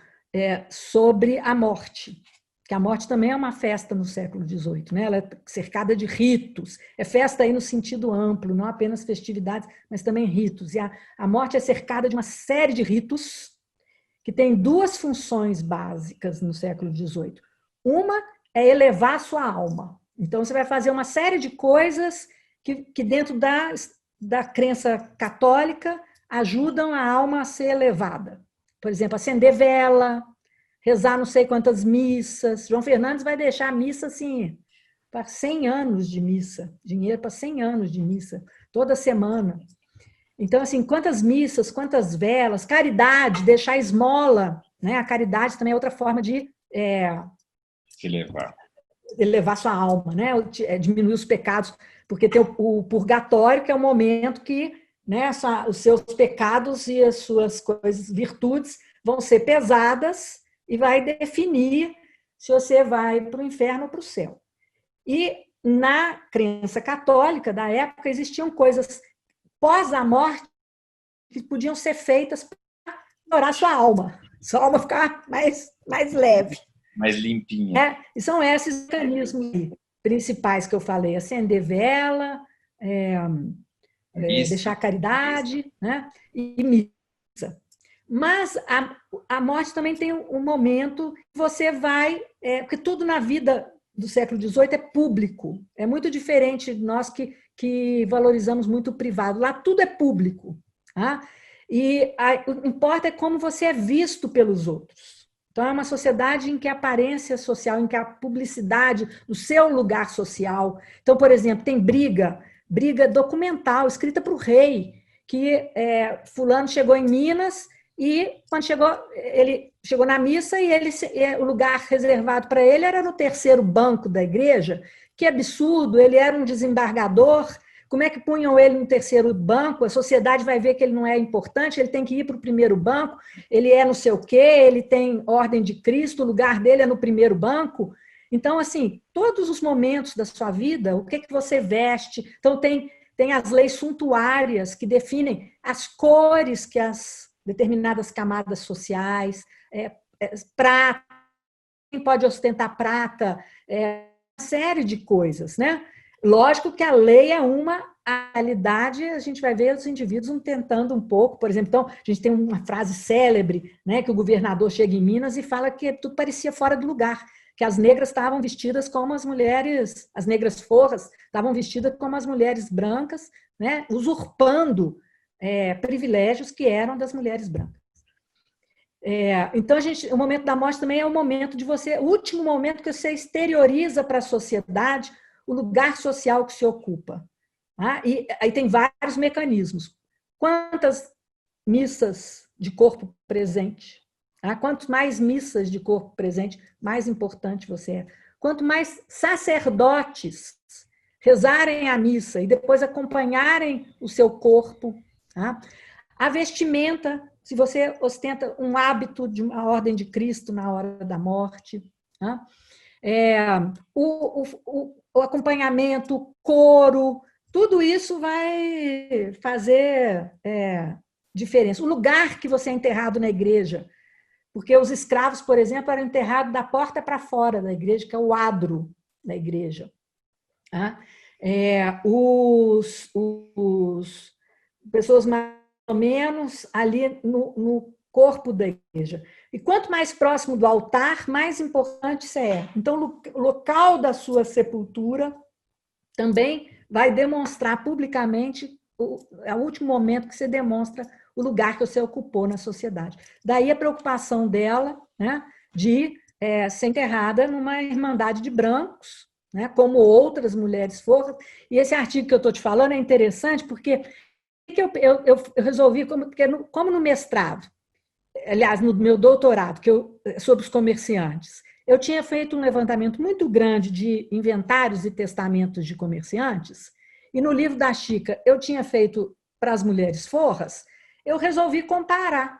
sobre a morte, que a morte também é uma festa no século XVIII, né? Ela é cercada de ritos, é festa aí no sentido amplo, não apenas festividades, mas também ritos. E a morte é cercada de uma série de ritos que tem 2 funções básicas no século XVIII. Uma é elevar a sua alma. Então, você vai fazer uma série de coisas que dentro da crença católica, ajudam a alma a ser elevada. Por exemplo, acender vela, rezar não sei quantas missas. João Fernandes vai deixar a missa assim, para 100 anos de missa, dinheiro para 100 anos de missa, toda semana. Então, assim, quantas missas, quantas velas, caridade, deixar esmola, né? A caridade também é outra forma de elevar sua alma, né? Diminuir os pecados, porque tem o purgatório, que é o momento que, né, os seus pecados e as suas coisas, virtudes, vão ser pesadas e vai definir se você vai para o inferno ou para o céu. E na crença católica da época existiam coisas pós a morte que podiam ser feitas para melhorar sua alma ficar mais leve. Mais limpinha. E são esses mecanismos principais que eu falei: acender vela, deixar caridade, né? E missa. Mas a morte também tem um momento que você vai... porque tudo na vida do século XVIII é público. É muito diferente de nós que valorizamos muito o privado. Lá tudo é público. Tá? E o que importa é como você é visto pelos outros. Então, é uma sociedade em que a aparência social, em que a publicidade, o seu lugar social... Então, por exemplo, tem briga documental, escrita para o rei, que fulano chegou em Minas e, quando ele chegou na missa e o lugar reservado para ele era no terceiro banco da igreja. Que absurdo, ele era um desembargador... Como é que punham ele no terceiro banco? A sociedade vai ver que ele não é importante, ele tem que ir para o primeiro banco, ele é não sei o quê, ele tem ordem de Cristo, o lugar dele é no primeiro banco. Então, assim, todos os momentos da sua vida, o que você veste. Então, tem as leis suntuárias que definem as cores que as determinadas camadas sociais, prata, quem pode ostentar prata, uma série de coisas, né? Lógico que a lei é uma, a realidade a gente vai ver os indivíduos tentando um pouco. Por exemplo, então, a gente tem uma frase célebre, né, que o governador chega em Minas e fala que tudo parecia fora do lugar, que as negras estavam vestidas como as mulheres, as negras forras estavam vestidas como as mulheres brancas, né, usurpando privilégios que eram das mulheres brancas. Então, o momento da morte também é o momento de você, o último momento que você exterioriza para a sociedade o lugar social que se ocupa. Tá? E aí tem vários mecanismos. Quantas missas de corpo presente? Tá? Quanto mais missas de corpo presente, mais importante você é. Quanto mais sacerdotes rezarem a missa e depois acompanharem o seu corpo. Tá? A vestimenta, se você ostenta um hábito de uma ordem de Cristo na hora da morte. Tá? O acompanhamento, o coro, tudo isso vai fazer diferença. O lugar que você é enterrado na igreja, porque os escravos, por exemplo, eram enterrados da porta para fora da igreja, que é o adro da igreja. Tá? Pessoas mais ou menos ali no corpo da igreja. E quanto mais próximo do altar, mais importante você é. Então, o local da sua sepultura também vai demonstrar publicamente, é o último momento que você demonstra o lugar que você ocupou na sociedade. Daí a preocupação dela, né, de ser enterrada numa irmandade de brancos, né, como outras mulheres foram. E esse artigo que eu estou te falando é interessante porque eu resolvi, como no mestrado, aliás, no meu doutorado, sobre os comerciantes, eu tinha feito um levantamento muito grande de inventários e testamentos de comerciantes, e no livro da Chica eu tinha feito para as mulheres forras, eu resolvi comparar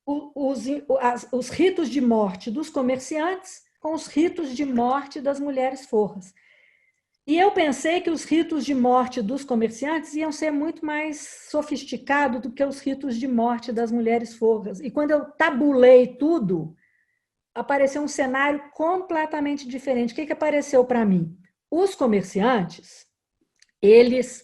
os ritos de morte dos comerciantes com os ritos de morte das mulheres forras. E eu pensei que os ritos de morte dos comerciantes iam ser muito mais sofisticados do que os ritos de morte das mulheres forras. E quando eu tabulei tudo, apareceu um cenário completamente diferente. O que apareceu para mim? Os comerciantes, eles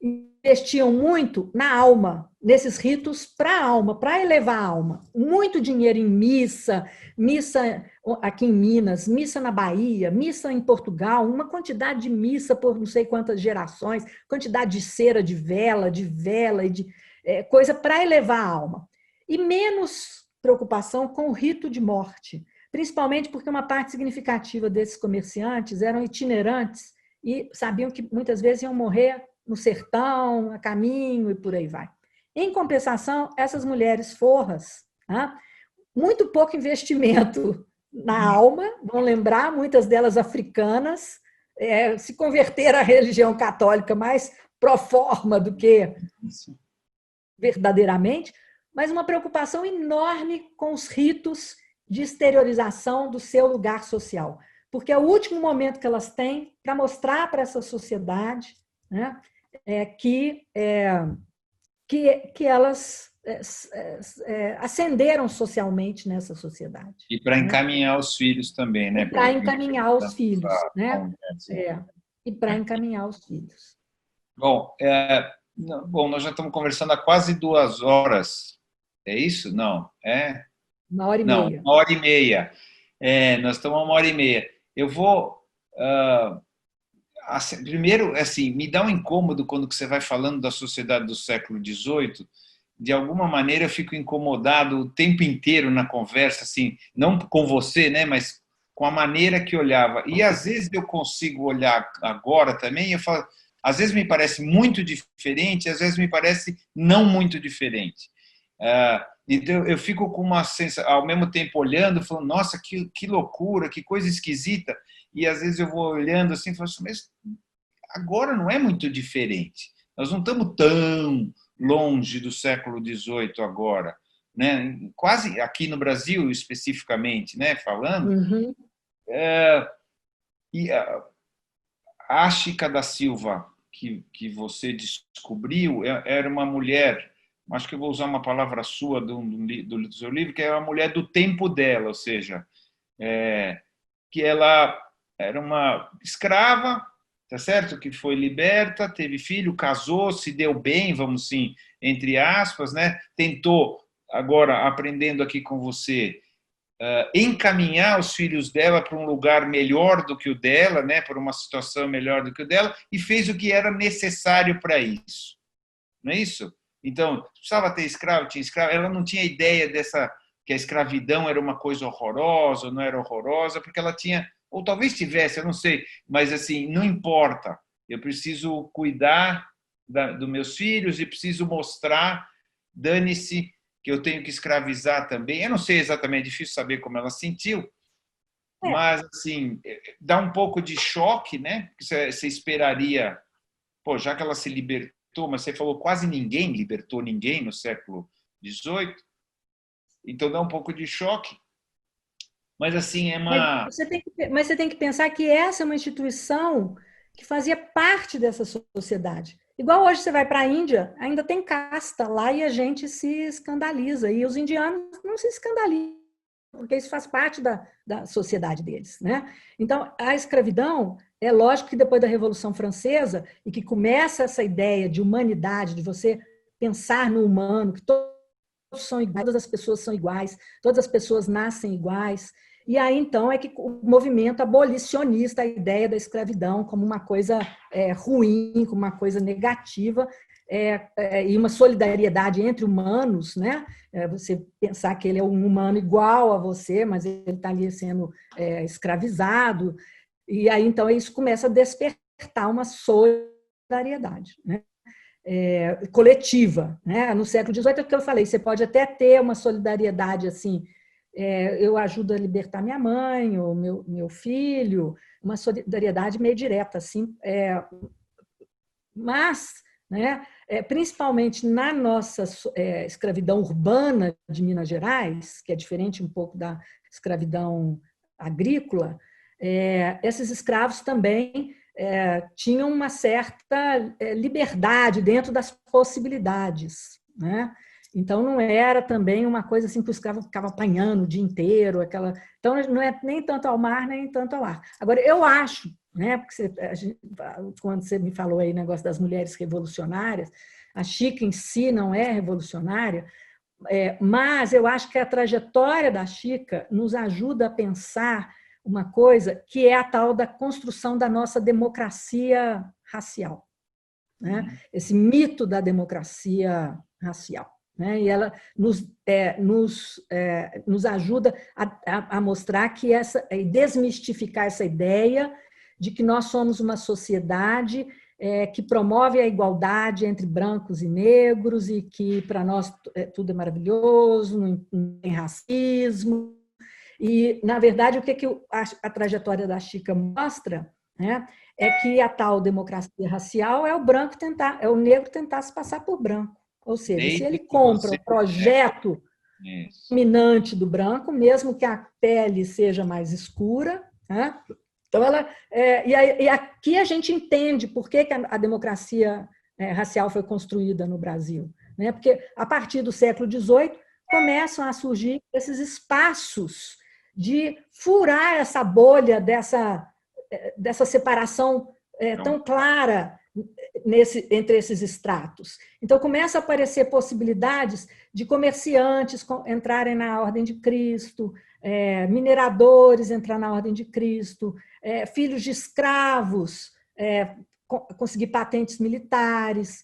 investiam muito na alma, nesses ritos para a alma, para elevar a alma. Muito dinheiro em missa aqui em Minas, missa na Bahia, missa em Portugal, uma quantidade de missa por não sei quantas gerações, quantidade de cera, de vela e de coisa para elevar a alma. E menos preocupação com o rito de morte, principalmente porque uma parte significativa desses comerciantes eram itinerantes e sabiam que muitas vezes iam morrer no sertão, a caminho e por aí vai. Em compensação, essas mulheres forras, tá? Muito pouco investimento na alma, vão lembrar, muitas delas africanas, se converter à religião católica mais pro forma do que verdadeiramente, mas uma preocupação enorme com os ritos de exteriorização do seu lugar social, porque é o último momento que elas têm para mostrar para essa sociedade, né, que elas ascenderam socialmente nessa sociedade. E para encaminhar os filhos também, né? Para encaminhar os filhos, né? E para encaminhar os filhos. Bom, nós já estamos conversando há quase 2 horas. É isso? Não. 1h30. 1h30. Nós estamos a 1h30. Eu vou... primeiro, assim, me dá um incômodo quando você vai falando da sociedade do século XVIII. De alguma maneira, eu fico incomodado o tempo inteiro na conversa, assim, não com você, né, mas com a maneira que olhava. E, às vezes, eu consigo olhar agora também e eu falo... Às vezes me parece muito diferente, às vezes me parece não muito diferente. Então, eu fico com uma sensação, ao mesmo tempo olhando, falando, nossa, que loucura, que coisa esquisita. E às vezes eu vou olhando assim e falo assim, mas agora não é muito diferente. Nós não estamos tão longe do século XVIII agora. Né? Quase aqui no Brasil, especificamente, né? Falando. Uhum. E a Chica da Silva, que você descobriu, era uma mulher, acho que eu vou usar uma palavra sua do seu livro, que é uma mulher do tempo dela, ou seja, que ela era uma escrava, tá certo? Que foi liberta, teve filho, casou, se deu bem, vamos assim, entre aspas, né? Tentou, agora aprendendo aqui com você, encaminhar os filhos dela para um lugar melhor do que o dela, né, para uma situação melhor do que o dela, e fez o que era necessário para isso. Não é isso? Então, precisava ter escravo, tinha escravo, ela não tinha ideia que a escravidão era uma coisa horrorosa, ou não era horrorosa, porque ela tinha, ou talvez tivesse, eu não sei, mas assim, não importa. Eu preciso cuidar dos meus filhos e preciso mostrar, dane-se, que eu tenho que escravizar também. Eu não sei exatamente, é difícil saber como ela sentiu, mas assim, dá um pouco de choque, né? Você esperaria, pô, já que ela se libertou, mas você falou quase ninguém libertou ninguém no século XVIII, então dá um pouco de choque. Mas assim, Mas você tem que pensar que essa é uma instituição que fazia parte dessa sociedade. Igual hoje você vai para a Índia, ainda tem casta lá e a gente se escandaliza. E os indianos não se escandalizam, porque isso faz parte da sociedade deles. Né? Então, a escravidão, é lógico que depois da Revolução Francesa, e que começa essa ideia de humanidade, de você pensar no humano, que todos são iguais, todas as pessoas são iguais, todas as pessoas nascem iguais. E aí, então, é que o movimento abolicionista, a ideia da escravidão como uma coisa ruim, como uma coisa negativa, e uma solidariedade entre humanos, né? Você pensar que ele é um humano igual a você, mas ele está ali sendo escravizado. E aí, então, isso começa a despertar uma solidariedade, né? Coletiva. Né? No século XVIII, é o que eu falei, você pode até ter uma solidariedade assim, eu ajudo a libertar minha mãe, ou meu filho, uma solidariedade meio direta, assim, mas, né, principalmente na nossa escravidão urbana de Minas Gerais, que é diferente um pouco da escravidão agrícola, esses escravos também tinham uma certa liberdade dentro das possibilidades, né? Então, não era também uma coisa assim que o escravo ficava apanhando o dia inteiro. Então, não é nem tanto ao mar, nem tanto ao ar. Agora, eu acho, né, porque quando você me falou aí o negócio das mulheres revolucionárias, a Chica em si não é revolucionária, mas eu acho que a trajetória da Chica nos ajuda a pensar uma coisa que é a tal da construção da nossa democracia racial, né? Esse mito da democracia racial. Né? E ela nos ajuda a mostrar desmistificar essa ideia de que nós somos uma sociedade que promove a igualdade entre brancos e negros e que para nós tudo é maravilhoso, não tem racismo. E, na verdade, o que a trajetória da Chica mostra, né, é que a tal democracia racial é o negro tentar se passar por branco. Ou seja, se ele compra o projeto dominante do branco, mesmo que a pele seja mais escura, né? Então e aqui a gente entende por que a democracia racial foi construída no Brasil, né? Porque a partir do século XVIII começam a surgir esses espaços de furar essa bolha dessa separação tão clara entre esses estratos. Então, começa a aparecer possibilidades de comerciantes entrarem na Ordem de Cristo, mineradores entrar na Ordem de Cristo, filhos de escravos conseguir patentes militares,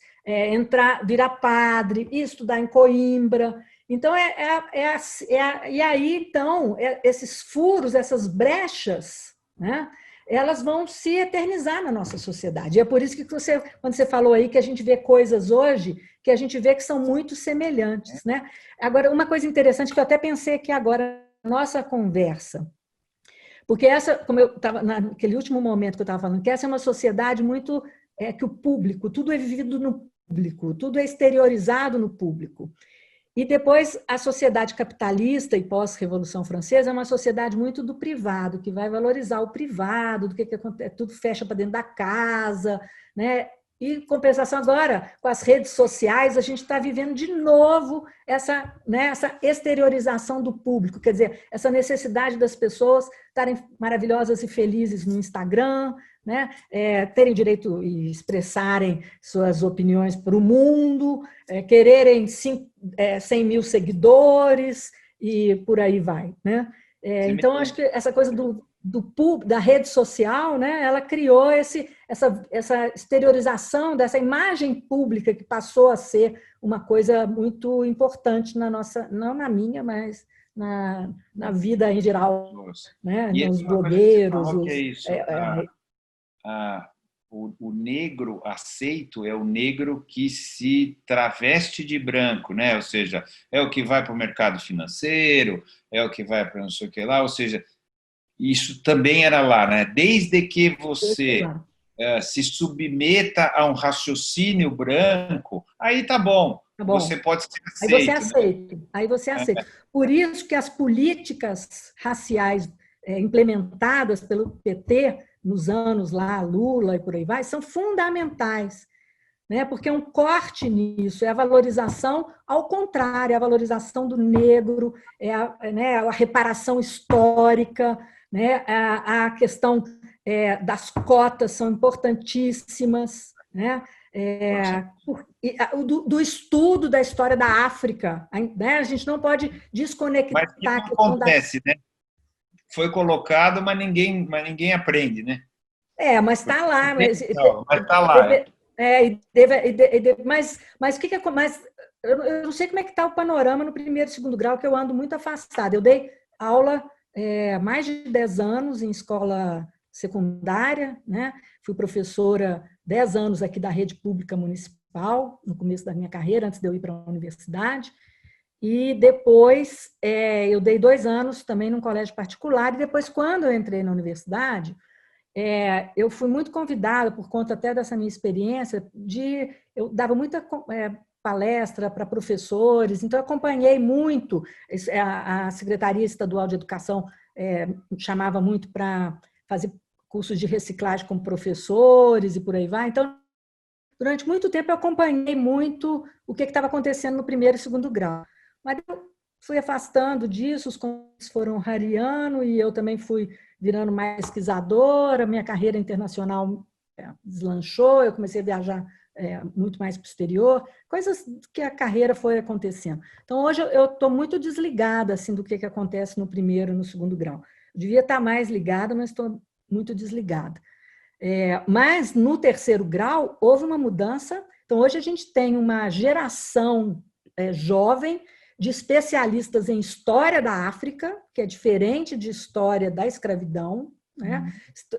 virar padre, estudar em Coimbra. Então, e aí, então, esses furos, essas brechas, né, elas vão se eternizar na nossa sociedade. E é por isso que quando você falou aí que a gente vê coisas hoje que a gente vê que são muito semelhantes, né? Agora, uma coisa interessante que eu até pensei aqui agora na nossa conversa, porque como eu estava naquele último momento que eu estava falando, que essa é uma sociedade muito que o público, tudo é vivido no público, tudo é exteriorizado no público. E depois, a sociedade capitalista e pós-Revolução Francesa é uma sociedade muito do privado, que vai valorizar o privado, do que acontece, tudo fecha para dentro da casa, né? E, em compensação, agora, com as redes sociais, a gente está vivendo de novo essa exteriorização do público, quer dizer, essa necessidade das pessoas estarem maravilhosas e felizes no Instagram, né? Terem direito e expressarem suas opiniões para o mundo, quererem 100 mil seguidores e por aí vai, né? Então, acho que essa coisa da rede social, né, ela criou essa exteriorização dessa imagem pública que passou a ser uma coisa muito importante na nossa, não na minha, mas na vida em geral, né? Nos blogueiros. O negro aceito é o negro que se traveste de branco, né? Ou seja, é o que vai para o mercado financeiro, é o que vai para não sei o que lá, ou seja, isso também era lá, né? Desde que você se submeta a um raciocínio branco, aí tá bom. Você pode ser aceito. Aí você aceita. Por isso que as políticas raciais implementadas pelo PT nos anos lá, Lula e por aí vai, são fundamentais, né? Porque é um corte nisso, é a valorização, ao contrário, é a valorização do negro, a reparação histórica, né? A questão das cotas são importantíssimas, né? Do estudo da história da África, né? A gente não pode desconectar. Mas o que acontece, né? Foi colocado, mas ninguém aprende, né? Mas está lá. Mas está lá. Mas o que é? Mas eu não sei como é que está o panorama no primeiro e segundo grau, que eu ando muito afastada. Eu dei aula mais de 10 anos em escola secundária, né? Fui professora 10 anos aqui da rede pública municipal, no começo da minha carreira, antes de eu ir para a universidade. E depois eu dei 2 anos também num colégio particular, e depois, quando eu entrei na universidade, eu fui muito convidada, por conta até dessa minha experiência, eu dava muita palestra para professores, então eu acompanhei muito, a Secretaria Estadual de Educação chamava muito para fazer cursos de reciclagem com professores e por aí vai. Então, durante muito tempo eu acompanhei muito o que estava acontecendo no primeiro e segundo grau. Mas eu fui afastando disso, os convites foram rareando e eu também fui virando mais pesquisadora, minha carreira internacional deslanchou, eu comecei a viajar muito mais para o exterior, coisas que a carreira foi acontecendo. Então, hoje eu estou muito desligada assim, do que acontece no primeiro e no segundo grau. Eu devia estar mais ligada, mas estou muito desligada. Mas, no terceiro grau, houve uma mudança. Então, hoje a gente tem uma geração jovem de especialistas em história da África, que é diferente de história da escravidão, né?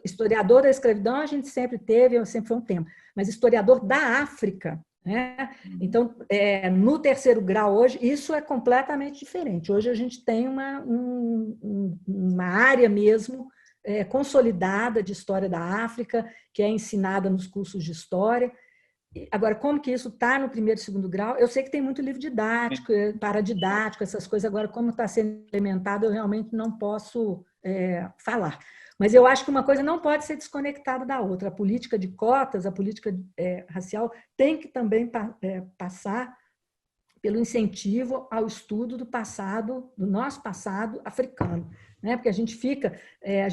Historiador da escravidão a gente sempre teve, sempre foi um tema, mas historiador da África, né? Então, no terceiro grau hoje, isso é completamente diferente. Hoje a gente tem uma área mesmo consolidada de história da África, que é ensinada nos cursos de história. Agora, como que isso está no primeiro e segundo grau? Eu sei que tem muito livro didático, paradidático, essas coisas. Agora, como está sendo implementado, eu realmente não posso falar. Mas eu acho que uma coisa não pode ser desconectada da outra. A política de cotas, a política racial, tem que também passar pelo incentivo ao estudo do passado, do nosso passado africano, né? Porque a gente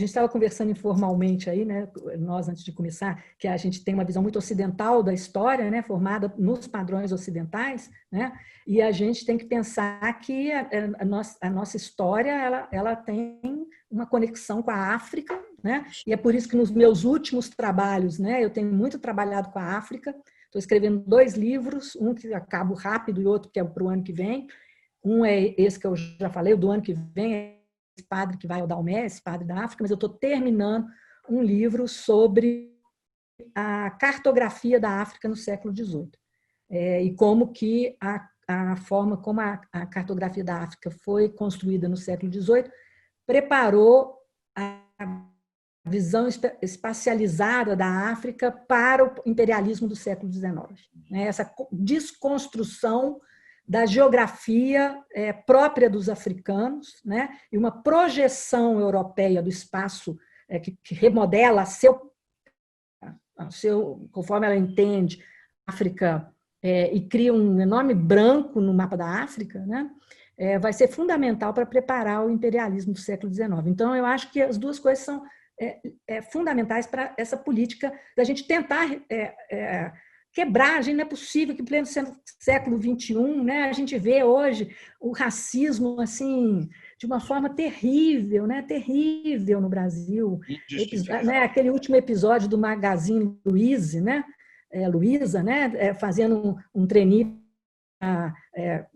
estava conversando informalmente aí, né? Nós antes de começar, que a gente tem uma visão muito ocidental da história, né? Formada nos padrões ocidentais, né? E a gente tem que pensar que a nossa história ela tem uma conexão com a África, né? E é por isso que nos meus últimos trabalhos, né? Eu tenho muito trabalhado com a África. Estou escrevendo 2 livros, um que acabo rápido e outro que é para o ano que vem. Um é esse que eu já falei, o do ano que vem, é esse padre que vai ao Daomé, esse padre da África, mas eu estou terminando um livro sobre a cartografia da África no século XVIII. E como que a forma como a cartografia da África foi construída no século XVIII preparou a visão espacializada da África para o imperialismo do século XIX. Essa desconstrução da geografia própria dos africanos, né? E uma projeção europeia do espaço que remodela conforme ela entende a África e cria um enorme branco no mapa da África, né? Vai ser fundamental para preparar o imperialismo do século XIX. Então, eu acho que as duas coisas são fundamentais para essa política da gente tentar quebrar. A gente não é possível que, em pleno século XXI, né, a gente vê hoje o racismo assim de uma forma terrível, né, terrível no Brasil. Aquele último episódio do Magazine Luiza, né, Luiza, né, fazendo um trainee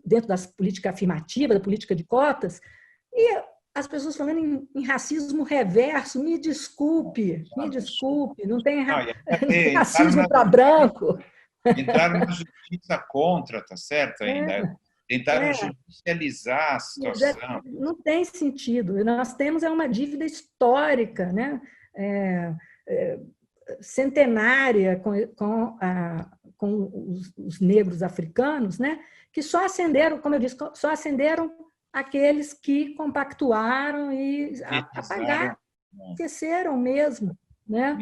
dentro das políticas afirmativas, da política de cotas, e as pessoas falando em racismo reverso. Me desculpe, não tem racismo para branco. Entraram na justiça contra, tá certo ainda? Tentaram judicializar a situação. Não tem sentido. Nós temos uma dívida histórica, né? Centenária com os negros africanos, né? Que só ascenderam, como eu disse, só ascenderam aqueles que compactuaram e apagaram, esqueceram mesmo, né?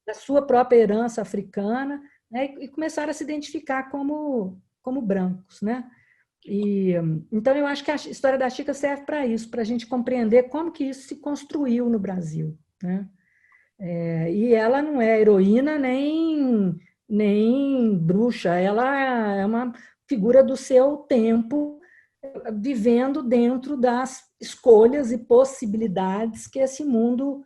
Da sua própria herança africana, né? E começaram a se identificar como brancos, né? Então, eu acho que a história da Chica serve para isso, para a gente compreender como que isso se construiu no Brasil, né? E ela não é heroína nem bruxa, ela é uma figura do seu tempo, vivendo dentro das escolhas e possibilidades que esse mundo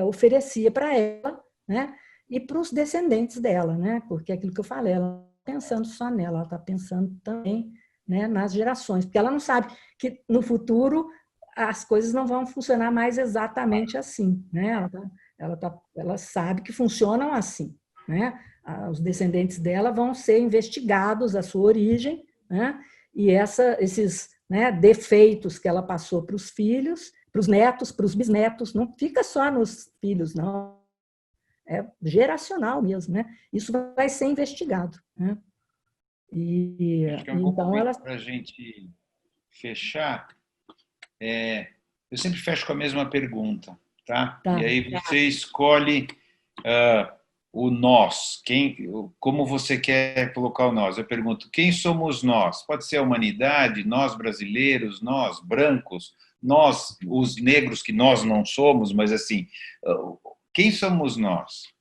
oferecia para ela, né? E para os descendentes dela, né? Porque é aquilo que eu falei, ela não está pensando só nela, ela está pensando também, né, nas gerações, porque ela não sabe que no futuro as coisas não vão funcionar mais exatamente assim, né? Ela sabe que funcionam assim, né? Os descendentes dela vão ser investigados, a sua origem, né? E esses, né, defeitos que ela passou para os filhos, para os netos, para os bisnetos, não fica só nos filhos, não. É geracional mesmo, né? Isso vai ser investigado, né? Acho que é um bom momento para a gente fechar. Eu sempre fecho com a mesma pergunta, tá? E aí você escolhe o nós. Como você quer colocar o nós? Eu pergunto, quem somos nós? Pode ser a humanidade, nós brasileiros, nós brancos, nós, os negros, que nós não somos, mas assim, quem somos nós?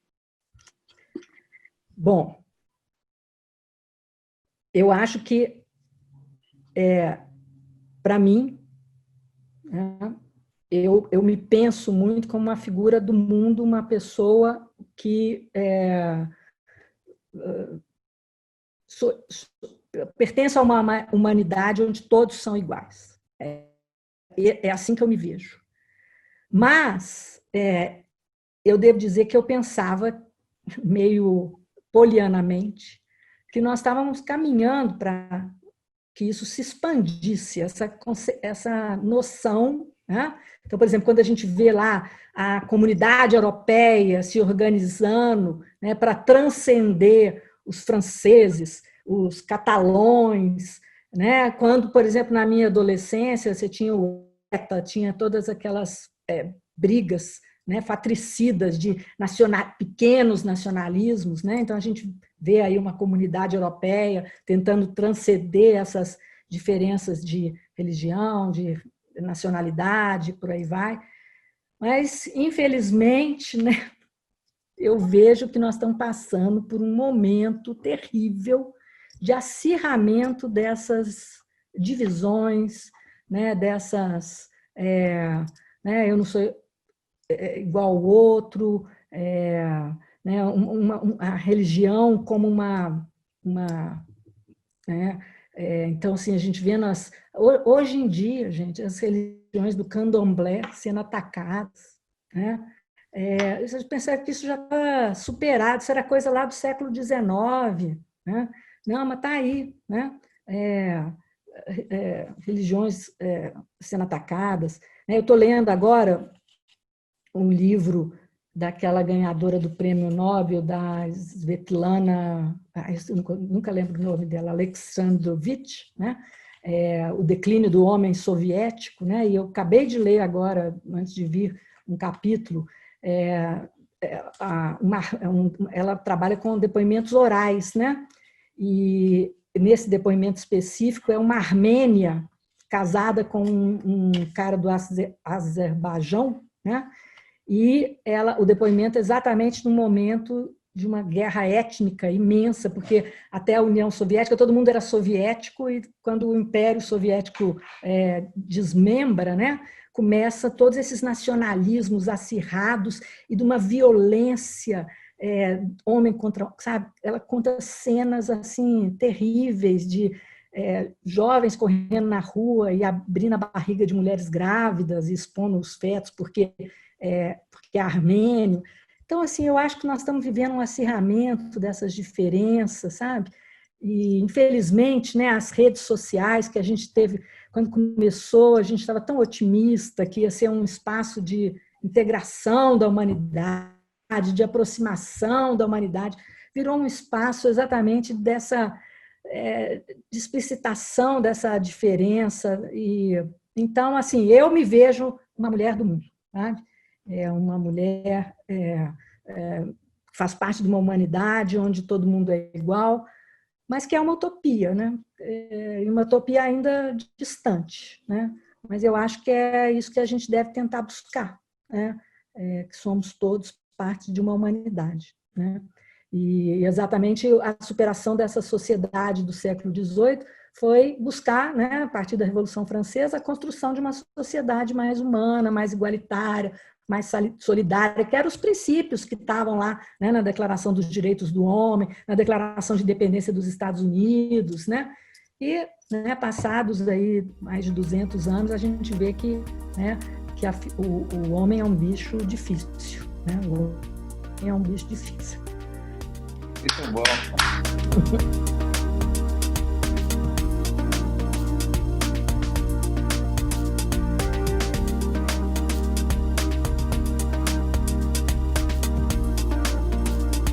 Bom, eu acho que, para mim, né, eu me penso muito como uma figura do mundo, uma pessoa que pertence a uma humanidade onde todos são iguais. É assim que eu me vejo. Mas eu devo dizer que eu pensava, meio polianamente, que nós estávamos caminhando para que isso se expandisse, essa noção, né? Então, por exemplo, quando a gente vê lá a comunidade europeia se organizando, né, para transcender os franceses, os catalães, né? Quando, por exemplo, na minha adolescência, você tinha tinha todas aquelas brigas, né, fratricidas de pequenos nacionalismos, né? Então a gente vê aí uma comunidade europeia tentando transcender essas diferenças de religião, de nacionalidade, por aí vai. Mas, infelizmente, né, eu vejo que nós estamos passando por um momento terrível de acirramento dessas divisões, né, dessas... né, eu não sou igual ao outro, né, a religião como né, então, assim, a gente vê hoje em dia, gente, as religiões do candomblé sendo atacadas, né? Vocês pensaram que isso já está superado, isso era coisa lá do século XIX, né? Não, mas está aí, né? Religiões sendo atacadas. Eu estou lendo agora um livro daquela ganhadora do Prêmio Nobel, da Svetlana, nunca lembro o nome dela, Alexandrovich, né? O declínio do homem soviético, né? E eu acabei de ler agora, antes de vir, um capítulo. Ela trabalha com depoimentos orais, né? E nesse depoimento específico é uma armênia casada com um cara do Azerbaijão, né? E o depoimento é exatamente no momento de uma guerra étnica imensa, porque até a União Soviética, todo mundo era soviético, e quando o Império Soviético desmembra, né, começa todos esses nacionalismos acirrados e de uma violência, homem contra... Sabe? Ela conta cenas assim terríveis de jovens correndo na rua e abrindo a barriga de mulheres grávidas e expondo os fetos porque é armênio. Então, assim, eu acho que nós estamos vivendo um acirramento dessas diferenças, sabe? E, infelizmente, né, as redes sociais que a gente teve, quando começou, a gente estava tão otimista que ia ser um espaço de integração da humanidade, de aproximação da humanidade, virou um espaço exatamente dessa de explicitação dessa diferença. E, então, assim, eu me vejo uma mulher do mundo, sabe? Uma mulher faz parte de uma humanidade onde todo mundo é igual, mas que é uma utopia, né? Uma utopia ainda distante, né? Mas eu acho que é isso que a gente deve tentar buscar, né? Que somos todos parte de uma humanidade, né? E exatamente a superação dessa sociedade do século XVIII foi buscar, né, a partir da Revolução Francesa, a construção de uma sociedade mais humana, mais igualitária, mais solidária, que eram os princípios que estavam lá, né, na Declaração dos Direitos do Homem, na Declaração de Independência dos Estados Unidos, né? E, né, passados aí mais de 200 anos, a gente vê que, né, que o homem é um bicho difícil, né? O homem é um bicho difícil. Muito bom.